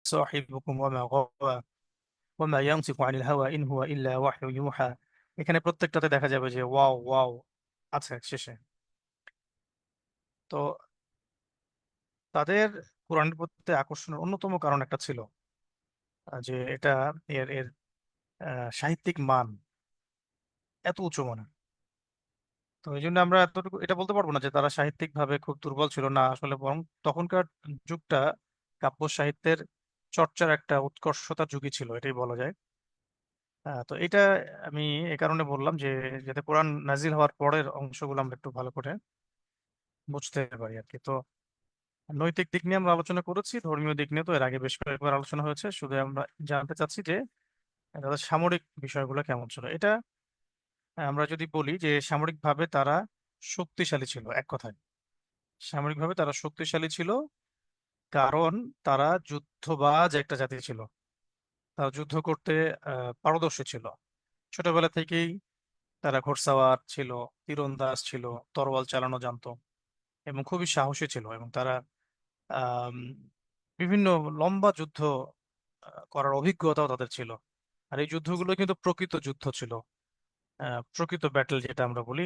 সাহিবুকুম ওয়া মা গাওয়া ওয়া মা ইয়ানতিকু আনিল হাওয়া ইন হুয়া ইল্লা ওয়াহয়ু ইউহা। এখানে প্রত্যেকটাতে দেখা যাবে যে ওয়াও ওয়াও আছে শেষে। তো তাদের কোরআনের প্রতি আকর্ষণের অন্যতম কারণ একটা ছিল, যে এটা এর এর সাহিত্যিক মান এত উঁচু মানের। তো এই জন্য আমরা এতটুকু এটা বলতে পারবো না যে তারা সাহিত্যিক ভাবে খুব দুর্বল ছিল, না আসলে, বরং তখনকার যুগটা কাব্য সাহিত্যের চর্চার একটা উৎকর্ষতার যুগই ছিল, এটাই বলা যায়। তো এটা আমি এ কারণে বললাম যে যাতে কোরআন নাজিল হওয়ার পরের অংশগুলো আমরা একটু ভালো করে বুঝতে পারি আর কি। তো নৈতিক দিক নিয়ে আমরা আলোচনা করেছি, ধর্মীয় দিক নিয়ে তো এর আগে বেশ কয়েকবার আলোচনা হয়েছে। শুধু আমরা জানতে চাচ্ছি যে তাদের সামরিক বিষয়গুলো কেমন ছিল। এটা আমরা যদি বলি যে সামরিকভাবে তারা শক্তিশালী ছিল, এক কথায় সামরিকভাবে তারা শক্তিশালী ছিল, কারণ তারা যুদ্ধবাজ একটা জাতি ছিল। তারা যুদ্ধ করতে পারদর্শী ছিল। ছোটবেলা থেকেই তারা ঘোড়সাওয়ার ছিল, তীরন্দাজ ছিল, তরোয়াল চালানো জানতো, এবং খুবই সাহসী ছিল। এবং তারা আম, বিভিন্ন লম্বা যুদ্ধ করার অভিজ্ঞতাও তাদের ছিল। আর এই যুদ্ধগুলো কিন্তু প্রকৃত যুদ্ধ ছিল, প্রকৃত ব্যাটল যেটা আমরা বলি।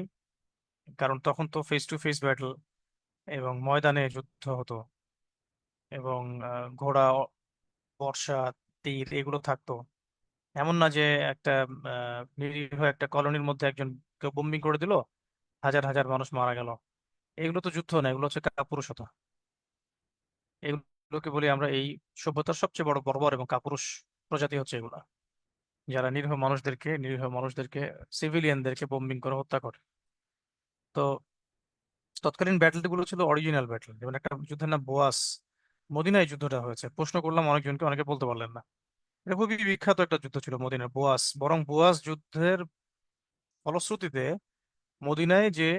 কারণ তখন তো ফেস টু ফেস ব্যাটল এবং ময়দানে যুদ্ধ হতো, এবং ঘোড়া, বর্শা, তীর এগুলো থাকতো। এমন না যে একটা নিরীহ একটা কলোনির মধ্যে একজন কেউ বোম্বিং করে দিল, হাজার হাজার মানুষ মারা গেল। এগুলো তো যুদ্ধ না, এগুলো হচ্ছে কাপুরুষতা। এগুলোকে বলি আমরা এই সভ্যতার সবচেয়ে বড় বর্বর এবং কাপুরুষ প্রজাতি হচ্ছে এগুলা, যারা নিরীহ মানুষদেরকে সিভিলিয়ানদেরকে বোম্বিং করে হত্যা করে। তো তৎকালীন ব্যাটল গুলো ছিল অরিজিনাল ব্যাটল, যেমন একটা যুদ্ধের নাম বোয়াস, মদিনায় যুদ্ধটা হয়েছে। প্রশ্ন করলাম অনেকজনকে, অনেকে বলতে পারলেন না। এটা খুবই বিখ্যাত একটা যুদ্ধ ছিল মদিনার বোয়াস। বরং বোয়াস যুদ্ধের ফলশ্রুতিতে মদিনায় যে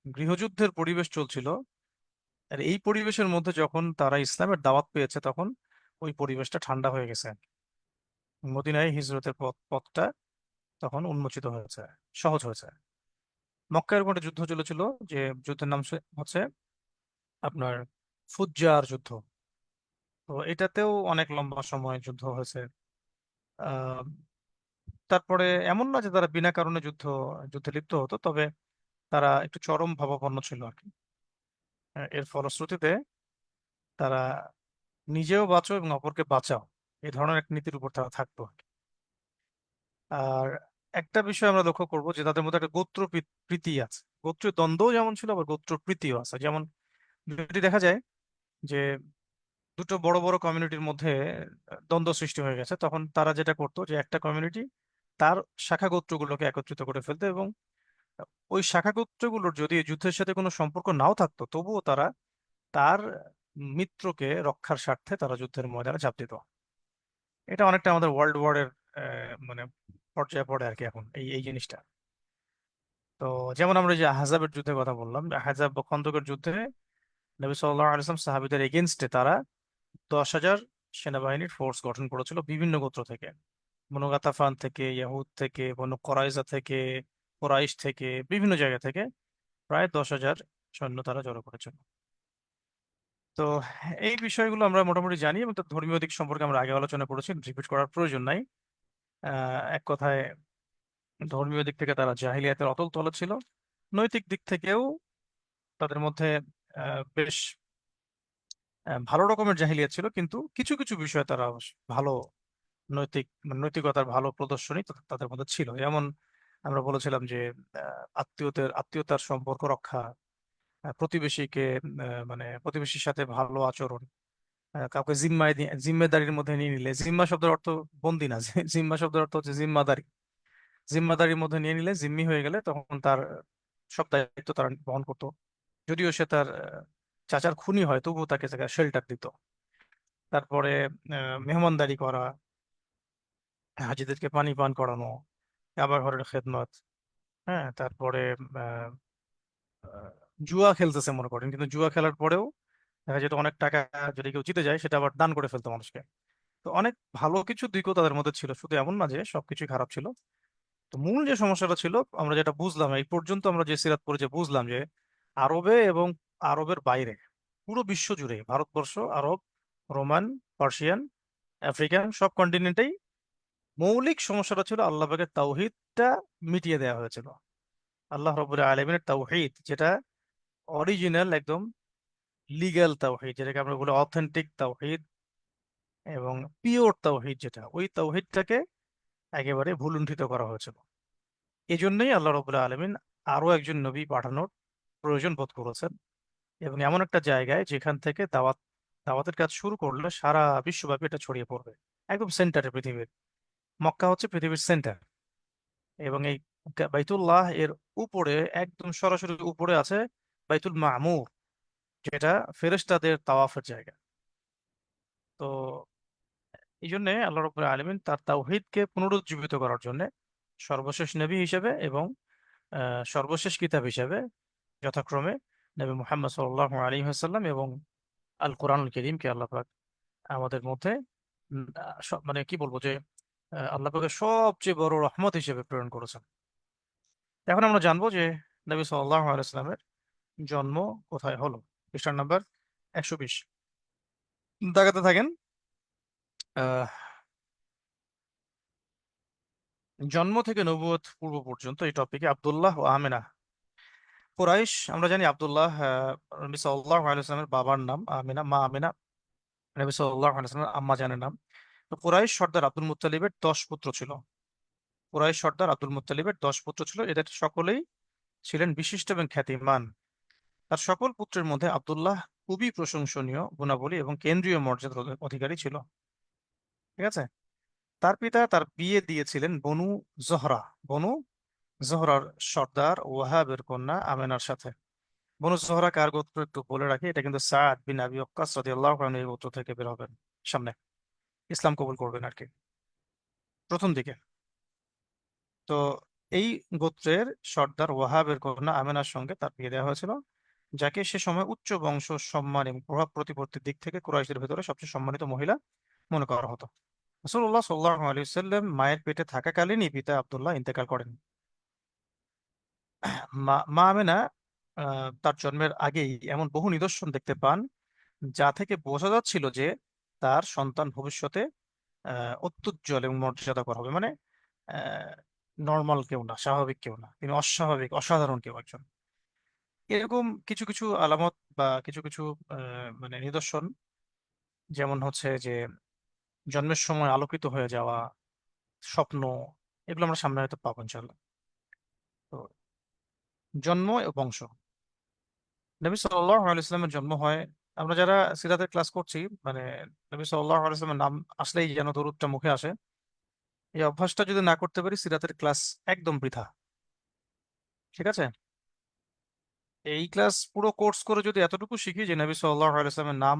গৃহযুদ্ধের পরিবেশ চলছিল, আর এই পরিবেশের মধ্যে যখন তারা ইসলামের দাওয়াত পেয়েছে, তখন ওই পরিবেশটা ঠান্ডা হয়ে গেছে। মদিনায় হিজরতের পথটা তখন উন্মোচিত হয়েছে, সহজ হয়েছে। মক্কার একটা যুদ্ধ চলেছিল, যে যুদ্ধের নাম হচ্ছে আপনার ফুজ্জার যুদ্ধ। তো এটাতেও অনেক লম্বা সময় যুদ্ধ হয়েছে। আহ তারপরে এমন না যে তারা বিনা কারণে যুদ্ধে লিপ্ত হতো, তবে তারা একটু চরম ভাবাপন্ন ছিল আর কি। এর ফলশ্রুতিতে তারা নিজেও বাঁচো এবং অপরকে বাঁচাও, এই ধরনের এক নীতির উপর তারা থাকতো আর কি। আর একটা বিষয় আমরা লক্ষ্য করবো যে তাদের মধ্যে একটা গোত্র প্রীতি আছে। গোত্রীয় দ্বন্দ্বও যেমন ছিল, আবার গোত্র প্রীতিও আছে। যেমন যদি দেখা যায় যে দুটো বড় বড় কমিউনিটির মধ্যে দ্বন্দ্ব সৃষ্টি হয়ে গেছে, তখন তারা যেটা করতো যে একটা কমিউনিটি তার শাখা গোত্রগুলোকে একত্রিত করে ফেলতো, এবং ওই শাখা গোত্রগুলোর যদি এই যুদ্ধের সাথে কোনো সম্পর্ক নাও থাকতো, তবুও তারা তার মিত্রকে রক্ষার স্বার্থে তারা যুদ্ধের ময়দানে ঝাঁপ দিত। এটা অনেকটা আমাদের ওয়ার্ল্ড ওয়ারের মানে পর্যায়ে পড়ে আর কি এখন এই এই জিনিসটা। তো যেমন আমরা এই যে আহজাবের যুদ্ধের কথা বললাম, আহজাব বা খন্দকের যুদ্ধে নবী সাল্লাল্লাহু আলাইহি ওয়াসাল্লাম সাহাবীদের এগেনস্টে তারা 10,000 সেনাবাহিনীর ফোর্স গঠন করেছিল বিভিন্ন গোত্র থেকে। বনু গাতাফান থেকে, ইয়াহুদ থেকে, বনু কোরাইজা থেকে, কোরাইশ থেকে, বিভিন্ন জায়গা থেকে প্রায় 10,000 সৈন্য তারা জড়ো করেছিল। তো এই বিষয়গুলো আমরা মোটামুটি জানি, এবং তার ধর্মীয় দিক সম্পর্কে আমরা আগে আলোচনা করেছি, রিপিট করার প্রয়োজন নাই। এক কথায় ধর্মীয় দিক থেকে তারা জাহিলিয়াতের অতল তলে ছিল। নৈতিক দিক থেকেও তাদের মধ্যে বেশ ভালো রকমের জাহিলিয়াত ছিল, কিন্তু কিছু কিছু বিষয়ে তারা ভালো নৈতিকতার ভালো প্রদর্শনী তাদের মধ্যে ছিল। যেমন আমরা বলেছিলাম যে আত্মীয়তার সম্পর্ক রক্ষা, প্রতিবেশীকে মানে প্রতিবেশীর সাথে ভালো আচরণ, কাউকে জিম্মেদারির মধ্যে নিয়ে নিলে, জিম্মা শব্দের অর্থ বন্দি না, জিম্মা শব্দের অর্থ হচ্ছে জিম্মাদারি। জিম্মাদারির মধ্যে নিয়ে নিলে, জিম্মি হয়ে গেলে, তখন তার সব দায়িত্ব তারা বহন করতো। যদিও সে তার চাচার খুনি হয়, তবুও তাকে শেল্টার দিত। তারপরে মেহমানদারি করা, হাজিদেরকে পানি পান করানো, আবার ঘরের খেদমত। হ্যাঁ, তারপরে আহ, আহ, জুয়া খেলতেছে মনে করেন, কিন্তু জুয়া খেলার পরেও দেখা যেত অনেক টাকা যদি কেউ জিতে যায়, সেটা আবার দান করে ফেলতো মানুষকে। তো অনেক ভালো কিছু দিকও তাদের মধ্যে ছিল, শুধু এমন না যে সবকিছুই খারাপ ছিল। তো মূল যে সমস্যাটা ছিল, আমরা যেটা বুঝলাম এই পর্যন্ত, আমরা যে সিরাত পড়ে যে বুঝলাম যে আরবে এবং আরবের বাইরে, পুরো বিশ্ব জুড়ে, ভারতবর্ষ, আরব, রোমান, পার্সিয়ান, আফ্রিকান সব কন্টিনেন্টেই মৌলিক সমস্যাটা ছিল আল্লাহ পাকের তাওহীদটা মিটিয়ে দেওয়া হয়েছিল। আল্লাহ রাব্বুল আলামিনের তাওহীদ, যেটা অরিজিনাল একদম লিগ্যাল তাওহীদ, যেটাকে আমরা বলি অথেন্টিক তাওহীদ এবং পিওর তাওহীদ, যেটা ওই তাওহীদটাকে একেবারে ভুলুণ্ঠিত করা হয়েছিল। এই জন্যই আল্লাহ রাব্বুল আলামিন আরো একজন নবী পাঠানোর প্রয়োজন বোধ করেছেন, এবং এমন একটা জায়গায় যেখান থেকে দাওয়াতের কাজ শুরু করলে সারা বিশ্বব্যাপী এটা ছড়িয়ে পড়বে। একদম সেন্টারে পৃথিবীর, মক্কা হচ্ছে পৃথিবীর সেন্টার, এবং এই বাইতুল্লাহ এর উপরে, একদম সরাসরি উপরে আছে বাইতুল মামুর, যেটা ফেরেশতাদের তাওয়াফের জায়গা। তো এই জন্য আল্লাহ রাব্বুল আলামিন তার তাওহীদকে পুনরুজ্জীবিত করার জন্য সর্বশেষ নবী হিসেবে এবং সর্বশেষ কিতাব হিসেবে যথাক্রমে নবী মুহাম্মদ সাল্লাল্লাহু আলাইহি ওয়াসাল্লাম এবং আল কোরআনুল কারীমকে আল্লাহ পাক আমাদের মধ্যে মানে কি বলবো যে আল্লাহ পাকের সবচেয়ে বড় রহমত হিসেবে প্রেরণ করেছেন। এখন আমরা জানবো যে নবী সাল্লাল্লাহু আলাইহি ওয়াসাল্লামের জন্ম কোথায় হলো। পৃষ্ঠা নাম্বার 120, দাগাতে থাকেন। আহ, জন্ম থেকে নবুয়ত পূর্ব পর্যন্ত এই টপিকে আব্দুল্লাহ ও আমেনা। কুরাইশ, আমরা জানি আব্দুল্লাহ নবী সাল্লাল্লাহু আলাইহি ওয়াসাল্লামের বাবার নাম, আমেনা মা আমেনা নবী সাল্লাল্লাহু আলাইহি ওয়াসাল্লামের আম্মা জানের নাম। তো কুরাইশ সর্দার আব্দুল মুত্তালিবের 10 পুত্র ছিল। কুরাইশ সর্দার আব্দুল মুত্তালিবের 10 পুত্র ছিল, এদের সকলেই ছিলেন বিশিষ্ট এবং খ্যাতিমান। তার সকল পুত্রের মধ্যে আব্দুল্লাহ খুবই প্রশংসনীয় গুণাবলী এবং কেন্দ্রীয় মর্যাদার অধিকারী ছিল। ঠিক আছে। তার পিতা তার বিয়ে দিয়েছিলেন বনু জহরা, বনু জহরার সর্দার ওয়াহাবের কন্যা আমেনার সাথে। বনু জহরা কার গোত্র একটু বলে রাখি, এটা কিন্তু সাদ বিন আবি ওয়াক্কাস রাদিয়াল্লাহু আনহু এই গোত্র থেকে বের হবেন সামনে, ইসলাম কবুল করবেন আর কি প্রথম দিকে। তো এই গোত্রের সর্দার ওয়াহাবের কন্যা আমেনার সঙ্গে তার বিয়ে দেওয়া হয়েছিল, যাকে সে সময় উচ্চ বংশ, সম্মান এবং প্রভাব প্রতিপত্তির দিক থেকে কুরাইশদের ভেতরে সবচেয়ে সম্মানিত মহিলা মনে করা হতো। রাসূলুল্লাহ সাল্লাল্লাহু আলাইহি ওয়াসাল্লাম মায়ের পেটে থাকাকালীনই পিতা আব্দুল্লাহ ইন্তেকাল করেন। মা মা আমেনা তার জন্মের আগেই এমন বহু নিদর্শন দেখতে পান যা থেকে বোঝা যাচ্ছিল যে তার সন্তান ভবিষ্যতে অত্যুজ্জ্বল এবং মর্যাদাকর হবে। মানে নর্মাল কেউ না, স্বাভাবিক কেউ না, তিনি অস্বাভাবিক, অসাধারণ কেউ একজন। এরকম কিছু কিছু আলামত বা কিছু কিছু মানে নিদর্শন, যেমন হচ্ছে যে জন্মের সময় আলোকিত হয়ে যাওয়া, স্বপ্ন, এগুলো আমরা সামনে হয়তো পাবো ইনশাল্লাহ। তো জন্ম ও বংশ, নবী সাল্লাল্লাহু আলাইহি ওয়াসাল্লামের জন্ম হয়, আমরা যারা সিরাতের ক্লাস করছি, মানে নবী সাল্লাল্লাহু আলাইহি ওয়াসাল্লামের নাম আসলেই যেন দরুদটা মুখে আসে, এই অভ্যাসটা যদি না করতে পারি সিরাতের ক্লাস একদম বৃথা। ঠিক আছে। এই ক্লাস পুরো কোর্স করে যদি এতটুকু শিখি যে নবী সাল্লাল্লাহু আলাইহি ওয়াসাল্লামের নাম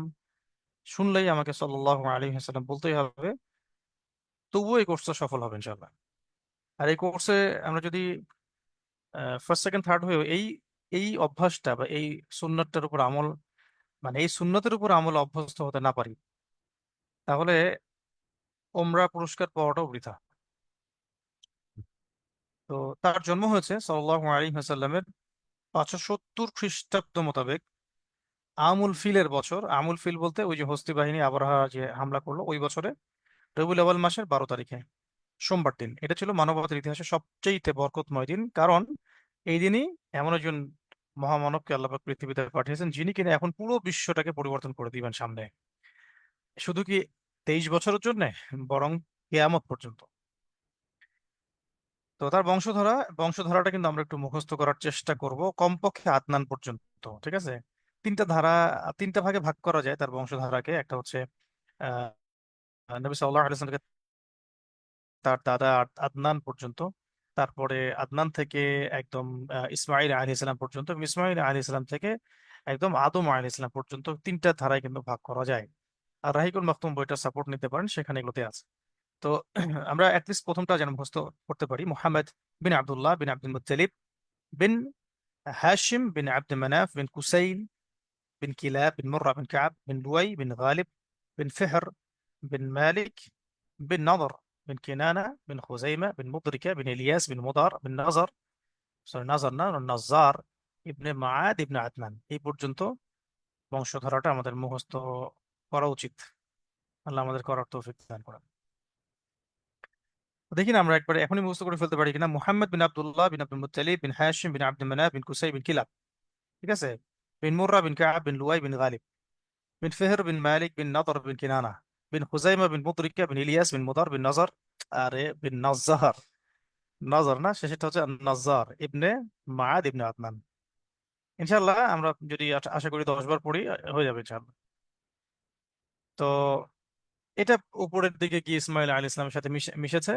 শুনলেই আমাকে সাল্লাল্লাহু আলাইহি ওয়াসাল্লাম বলতেই হবে, তবুও এই কোর্সটা সফল হবে ইনশাল্লাহ। আর এই কোর্সে আমরা যদি ফার্স্ট সেকেন্ড থার্ড হয়েও এই এই অভ্যাসটা বা এই সুন্নতটার উপর আমল, মানে এই সুন্নতের উপর আমল অভ্যস্ত হতে না পারি, তাহলে ওমরা পুরস্কার পাওয়াটাও বৃথা। তো তার জন্ম হয়েছে সাল্লাল্লাহু আলাইহি ওয়াসাল্লামের 570 খ্রিস্টাব্দ মোতাবেক আমুল ফিলের বছর। আমুল ফিল বলতে ওই যে হস্তি বাহিনী আবরাহা যে হামলা করলো ওই বছরে রবিউল আউয়াল মাসের 12 তারিখে, সোমবার দিন। এটা ছিল মানবতার ইতিহাসে সবচেয়ে বরকতময় দিন, কারণ এই দিনই এমন একজন মহামানবকে আল্লাহ পাক পৃথিবীতে পাঠিয়েছেন যিনি কিনা এখন পুরো বিশ্বটাকে পরিবর্তন করে দিবেন সামনে, শুধু কি 23 বছরের জন্য, বরং কিয়ামত পর্যন্ত। তো তার বংশধারাটা কিন্তু আমরা একটু মুখস্থ করার চেষ্টা করব, কমপক্ষে আদনান পর্যন্ত। ঠিক আছে। তিনটা ধারা, তিনটা ভাগে ভাগ করা যায় তার বংশধারাকে। একটা হচ্ছে আহ নবী সাল্লাল্লাহু আলাইহি ওয়াসাল্লামকে তার দাদা আদনান পর্যন্ত, তারপরে আদনান থেকে একদম ইসমাইল আলাইহিস সালাম পর্যন্ত, এবং ইসমাইল আলাইহিস সালাম থেকে একদম আদম আলাইহিস সালাম পর্যন্ত, তিনটা ধারায় কিন্তু ভাগ করা যায়। আর রাহিকুল মাকতুম বইটা সাপোর্ট নিতে পারেন, সেখানে এগুলোতে আছে। তো আমরা অ্যাটলিস্ট প্রথমটা যেন মুখস্থ করতে পারি। মুহাম্মদ বিন আব্দুল্লাহ বিন আব্দুল মুত্তালিব বিন হাশিম বিন আব্দ মানাফ বিন কুসাইল বিন কিলাব বিন মুররা বিন কাব বিন লুয়াই বিন গালিব বিন ফিহর বিন মালিক বিন নদর বিন কিনানা বিন খুজাইমা বিন মুদরিকা বিন ইলিয়াস বিন মুদার বিন নাজার, সরি নাজার না, নাজ্জার ইবনে মাআদ ইবনে আদনান। এই পর্যন্ত বংশধারাটা আমাদের মুখস্থ করা উচিত। আল্লাহ আমাদের করার তৌফিক দান করেন। তো দেখি না আমরা একবারে এখনই মুখস্থ করে ফেলতে পারি কিনা। মুহাম্মদ বিন আব্দুল্লাহ বিন আব্দুল মুত্তালিব বিন হাশিম বিন আব্দুল মানাফ বিন কুসাই বিন কিলাব, ঠিক আছে, বিন মুররা বিন কাআব বিন লুয়াই বিন গালিব বিন ফিহর বিন মালিক বিন নদর বিন কিনানা বিন খুজাইমা বিন মুদরিকা বিন ইলিয়াস বিন মুদার বিন নজর, আরে বিন নজ্জার, নজর না, শেষেরটা হচ্ছে নজ্জার ইবনে মাআদ ইবনে আদনান। ইনশাআল্লাহ আমরা যদি আশা করি 10 বার পড়ি হয়ে যাবে ইনশাআল্লাহ। তো এটা উপরের দিকে গিয়ে ইসমাইল আলাইহিস সালামের সাথে মিশেছে,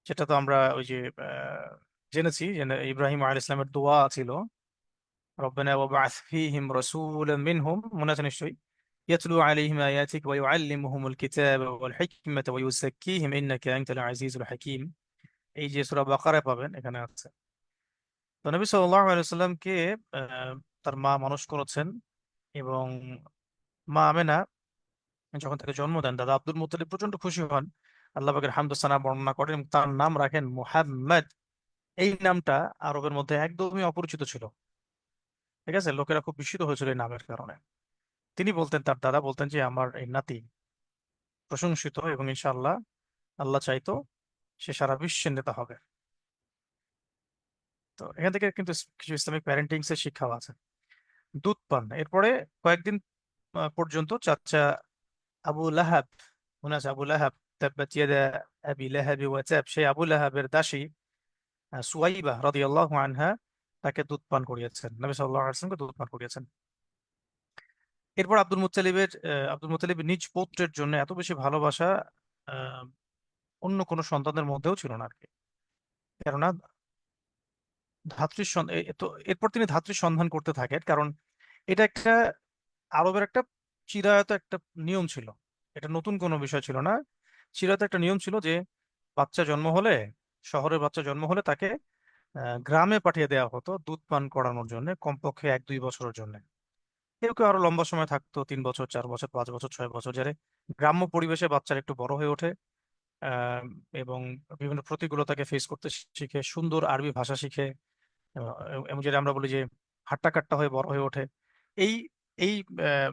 সেটা তো আমরা ওই যে জেনেছি যে ইব্রাহিম আলাইহিস সালামের দোয়া ছিল, রব্বানা ওয়াবআথ ফীহিম রাসূলাম মিনহুম, মনে আছে নিশ্চয়ই, ইয়াতলু আলাইহিম আয়াতিক ওয়া ইউআল্লিমুহুমুল কিতাবা ওয়াল হিকমাতা ওয়া ইউযাক্কিহিম ইন্নাকা আনতাল আজিজুল হাকীম। এই যে সূরা বাকারায় পাবেন, এখানে আছে। তো নবী সাল্লাল্লাহু আলাইহি ওয়াসাল্লামকে তার মা মানুষ করেছেন, এবং মা আমেনা যখন তাকে জন্ম দেন, দাদা আব্দুল মুত্তালিব প্রচন্ড খুশি হন। আল্লাহ পাকের হামদ ও সানা বর্ণনা করেন এবং তার নাম রাখেন মুহাম্মদ। এই নামটা আরবের মধ্যে একদমই অপরিচিত ছিল, ঠিক আছে, লোকেরা খুব বিস্মিত হয়েছিল এই নামের কারণে। তিনি বলতেন, তার দাদা বলতেন যে আমার এই নাতি প্রশংসিত, এবং ইনশাআল্লাহ আল্লাহ চাইতো সে সারা বিশ্বের নেতা হবে। তো এখান থেকে কিন্তু কিছু ইসলামিক প্যারেন্টিংস এর শিক্ষাও আছে। দুধ পান, এরপরে কয়েকদিন পর্যন্ত চাচা আবু লাহাব, মনে আছে আবু লাহাব, তাব্বাত ইয়াদা আবি লাহাবি ওয়া তাব, সেই আবু লাহাবের দাসী সুয়াইবা রাদিয়াল্লাহু আনহা তাকে দুধ পান করিয়েছেন, নবী সাল্লাল্লাহু আলাইহি ওয়াসাল্লামকে দুধ পান করিয়েছেন। এরপর আব্দুল মুত্তালিবের নিজ পৌত্রের জন্য এত বেশি ভালোবাসা আহ, অন্য কোনো সন্তানদের মধ্যেও ছিল না আর কি। কেননা ধাত্রীর তো এরপর তিনি ধাত্রীর সন্ধান করতে থাকেন, কারণ এটা একটা আরবের একটা চিরায়ত একটা নিয়ম ছিল। এটা নতুন কোনো বিষয় ছিল না। চিরায়ত একটা নিয়ম ছিল যে বাচ্চা জন্ম হলে, শহরের বাচ্চা জন্ম হলে তাকে গ্রামে পাঠিয়ে দেওয়া হতো দুধ পান করানোর জন্য, কমপক্ষে 1-2 বছরের জন্য। কেউ কেউ আরো লম্বা সময় থাকতো, 3 বছর, 4 বছর, 5 বছর, 6 বছর, যারা গ্রাম্য পরিবেশে বাচ্চারা একটু বড় হয়ে ওঠে, আহ, এবং বিভিন্ন প্রতিকূলতাকে ফেস করতে শিখে, সুন্দর আরবি ভাষা শিখে, এবং যেটা আমরা বলি যে হাট্টা কাট্টা হয়ে বড় হয়ে ওঠে। এই এই আহ,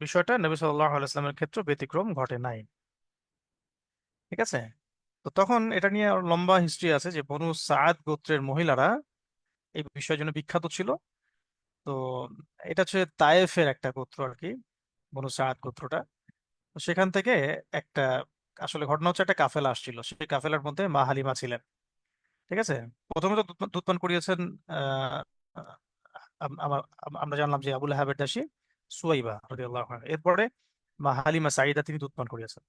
বিষয়টা নবী সাল্লাল্লাহু আলাইহি ওয়াসাল্লামের ক্ষেত্রে ব্যতিক্রম ঘটে নাই, ঠিক আছে। তো তখন এটা নিয়ে আরো লম্বা হিস্ট্রি আছে যে বনু সাআদ গোত্রের মহিলারা এই বিষয়ের জন্য বিখ্যাত ছিল। তো এটা হচ্ছে তায়েফের একটা গোত্র আর কি, বনু সাআদ গোত্রটা। তো সেখান থেকে একটা, আসলে ঘটনা হচ্ছে একটা কাফেলা আসছিল, সেই কাফেলার মধ্যে মা হালিমা ছিলেন, ঠিক আছে। প্রথমে তো দুধ পান করিয়েছেন আহ আমরা জানলাম যে আবুল আহাবের দাসী সুয়াইবা রাদিয়াল্লাহু আনহা। এরপরে মা হালিমা সাঈদা তিনি দুধ পান করিয়েছেন।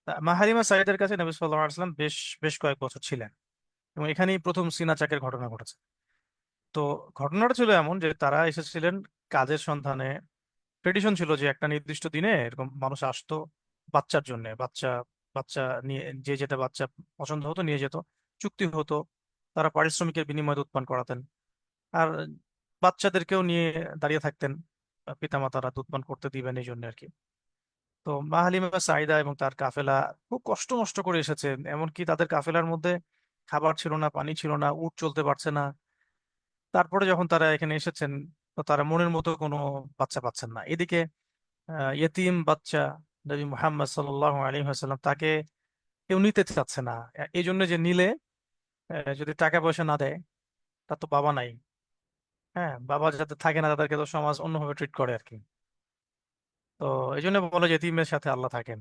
তা মা হালিমা সাঈদার কাছে নবী সাল্লাল্লাহু আলাইহি ওয়াসাল্লাম বেশ বেশ কয়েক বছর ছিলেন, এবং এখানেই প্রথম সিনা চাকের ঘটনা ঘটেছে। তো ঘটনাটা ছিল এমন যে তারা এসেছিলেন কাজের সন্ধানে। ট্রেডিশন ছিল যে একটা নির্দিষ্ট দিনে এরকম মানুষ আসতো বাচ্চার জন্য, বাচ্চা বাচ্চা নিয়ে, যে যেটা বাচ্চা পছন্দ হতো নিয়ে যেত, চুক্তি হতো, তারা পারিশ্রমিকের বিনিময়ে দুধ পান করাতেন। আর বাচ্চাদেরকেও নিয়ে দাঁড়িয়ে থাকতেন, পিতামাতারা দুধ পান করতে দিবেন এই জন্য আর কি। তো মা হালিমা সাঈদা এবং তার কাফেলা খুব কষ্ট মষ্ট করে এসেছেন, এমনকি তাদের কাফেলার মধ্যে খাবার ছিল না, পানি ছিল না, উট চলতে পারছে না। তারপরে যখন তারা এখানে এসেছেন, তো তারা মনের মতো কোনো বাচ্চা পাচ্ছেন না। এদিকে ইয়েতিম বাচ্চা নবী মুহাম্মদ সাল্লাল্লাহু আলাইহি ওয়াসাল্লাম তাকে কেউ নিতে চাচ্ছে না। এই জন্য যে নিলে যদি টাকা পয়সা না দেয়, তার তো বাবা নাই। হ্যাঁ, বাবা যাতে থাকে না তাদেরকে তো সমাজ অন্যভাবে ট্রিট করে আর কি। তো এই জন্য বলে যে এতিমের সাথে আল্লাহ থাকেন।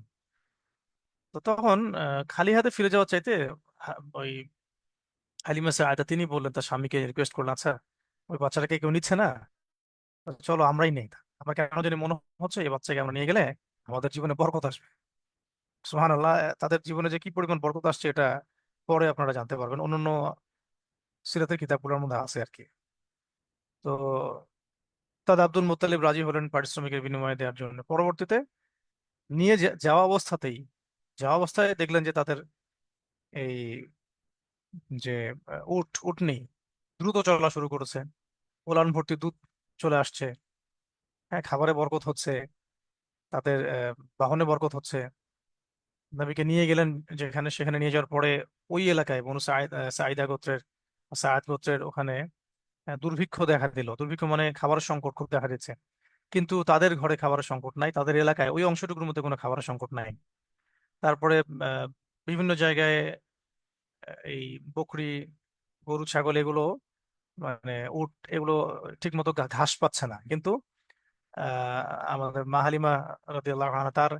তো তখন খালি হাতে ফিরে যাওয়ার চাইতে ওই হালিমা সাঈদা তিনি বললেন, তার স্বামীকে রিকোয়েস্ট করলেন, আচ্ছা ওই বাচ্চাটাকে কেউ নিচ্ছে না, তো চলো আমরাই নেই। আমার কেন জানি মনে হচ্ছে এই বাচ্চাকে আমরা নিয়ে গেলে আমাদের জীবনে বরকত আসবে। সুবহানাল্লাহ, তাদের জীবনে যে কি পরিমাণ বরকত আসছে এটা পরে আপনারা জানতে পারবেন, অন্যান্য সিরাতের কিতাবগুলোর মধ্যে আছে আর কি। তো তাদের আব্দুল মুত্তালিব রাজি হলেন পারিশ্রমিকের বিনিময়ে দেওয়ার জন্য। পরবর্তীতে নিয়ে যাওয়া অবস্থায় দেখলেন যে তাদের এই যে উটনি দ্রুত চলা শুরু করেছে, ওলান ভর্তি দুধ চলে আসছে। হ্যাঁ, খাবারে বরকত হচ্ছে, তাদের বাহনে বরকত হচ্ছে। নবীকে নিয়ে গেলেন যেখানে, সেখানে নিয়ে যাওয়ার পরে ওই এলাকায় বনু সাঈদা গোত্রের, সাআদ গোত্রের ওখানে দুর্ভিক্ষ দেখা দিল। দুর্ভিক্ষ মানে খাবারের সংকট খুব দেখা দিচ্ছে। কিন্তু তাদের ঘরে খাবারের সংকট নাই, তাদের এলাকায় ওই অংশটুকুর মধ্যে কোনো খাবারের সংকট নাই। তারপরে আহ, বিভিন্ন জায়গায় এই বকরি, গরু, ছাগল এগুলো, মানে উট, এগুলো ঠিক মতো ঘাস পাচ্ছে না, কিন্তু আহ, আমাদের মা হালিমা রাদিয়াল্লাহু আনহা তার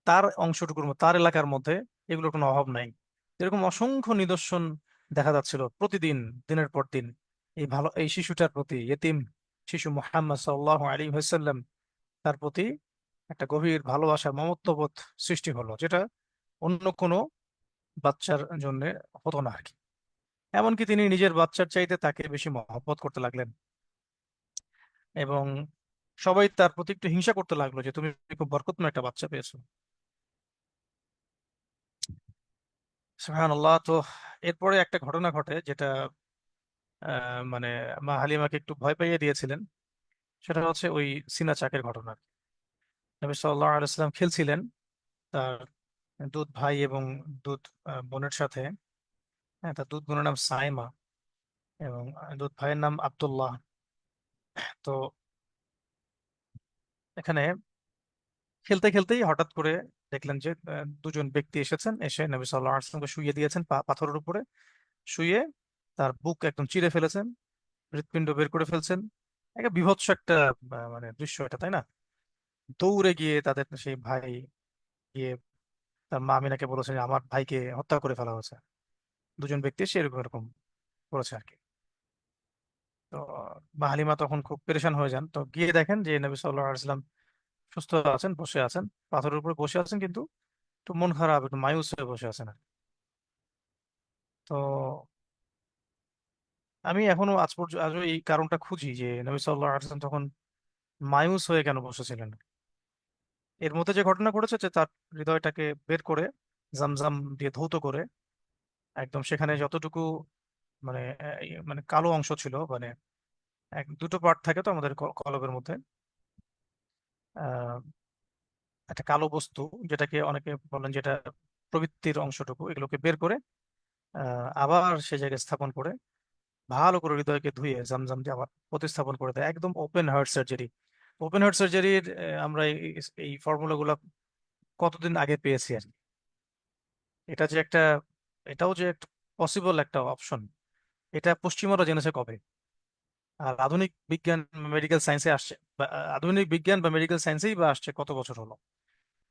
তার অংশটুকুর মধ্যে, তার এলাকার মধ্যে এগুলোর কোনো অভাব নাই। এরকম অসংখ্য নিদর্শন দেখা যাচ্ছিল প্রতিদিন, দিনের পর দিন, এই শিশুটার প্রতি, এতিম শিশু মুহাম্মদ সাল্লাল্লাহু আলাইহি ওয়াসাল্লাম, তার প্রতি একটা গভীর ভালোবাসা, মমত্ববোধ সৃষ্টি হলো, যেটা অন্য কোনো বাচ্চার জন্য হতো না আর কি। এমনকি তিনি নিজের বাচ্চার চাইতে তাকে বেশি মহব্বত করতে লাগলেন, এবং সবাই তার প্রতি একটু হিংসা করতে লাগলো যে তুমি খুব বরকতময় একটা বাচ্চা পেয়েছো। সুবহানাল্লাহ। তো এরপরে একটা ঘটনা ঘটে যেটা মানে মা হালিমাকে একটু ভয় পাইয়ে দিয়েছিলেন। সেটা হচ্ছে ওই সিনা চাকের ঘটনা। নবী সাল্লাল্লাহু আলাইহি ওয়াসাল্লাম খেলছিলেন তার দুধ ভাই এবং দুধ বোনের সাথে। হ্যাঁ, তার দুধ বোনের নাম সাইমা এবং দুধ ভাইয়ের নাম আব্দুল্লাহ। তো এখানে খেলতে খেলতেই হঠাৎ করে দেখলেন যে দুজন ব্যক্তি এসেছেন, এসে নবী সাল্লাল্লাহু আলাইহি ওয়াসাল্লামকে শুইয়ে দিয়েছেন পাথরের উপরে। শুয়ে তার বুক একদম চিরে ফেলেছেন, হৃৎপিণ্ড বের করে ফেলছেন। একটা বীভৎস একটা মানে দৃশ্য এটা, তাই না? দৌড়ে গিয়ে তাদের সেই ভাই গিয়ে তার মা আমিনাকে বলেছেন যে আমার ভাইকে হত্যা করে ফেলা হয়েছে। দুজন ব্যক্তি এসে এরকম এরকম করেছে আর কি। তো মা হালিমা তখন খুব পেরেশান হয়ে যান। তো গিয়ে দেখেন যে নবী সাল্লাল্লাহু আলাইহি ওয়াসাল্লাম সুস্থ আছেন, বসে আছেন, পাথরের উপরে বসে আছেন, কিন্তু একটু মন খারাপ, একটু মায়ুস হয়ে বসে আছেন আর কি। তো আমি এখনো আজ পর্যন্ত আজও এই কারণটা খুঁজি যে নবী সাল্লাল্লাহু আলাইহি ওয়াসাল্লাম তখন মায়ুস হয়ে কেন বসেছিলেন। এর মধ্যে যে ঘটনা ঘটেছে যে তার হৃদয়টাকে বের করে জামজাম দিয়ে ধৌত করে একদম সেখানে যতটুকু মানে মানে কালো অংশ ছিল, মানে দুটো পার্ট থাকে তো আমাদের কলবের মধ্যে, আহ একটা কালো বস্তু, যেটাকে অনেকে বলেন যেটা প্রবৃত্তির অংশটুকু, এগুলোকে বের করে আবার সে জায়গায় স্থাপন করে ভালো করে হৃদয়কে ধুয়ে জামজাম দিয়ে আবার প্রতিস্থাপন করে দেয়, একদম open heart surgery. Open heart সার্জারির আমরা এই ফর্মুলা গুলা কতদিন আগে পেয়েছি আর কি। এটা যে একটা, এটাও যে একটা পসিবল একটা অপশন, এটা পশ্চিমারা জেনেছে কবে? আর আধুনিক বিজ্ঞান, মেডিকেল সায়েন্সে আসছে আধুনিক বিজ্ঞান বা মেডিকেল সায়েন্সেই বা আসছে কত বছর হলো?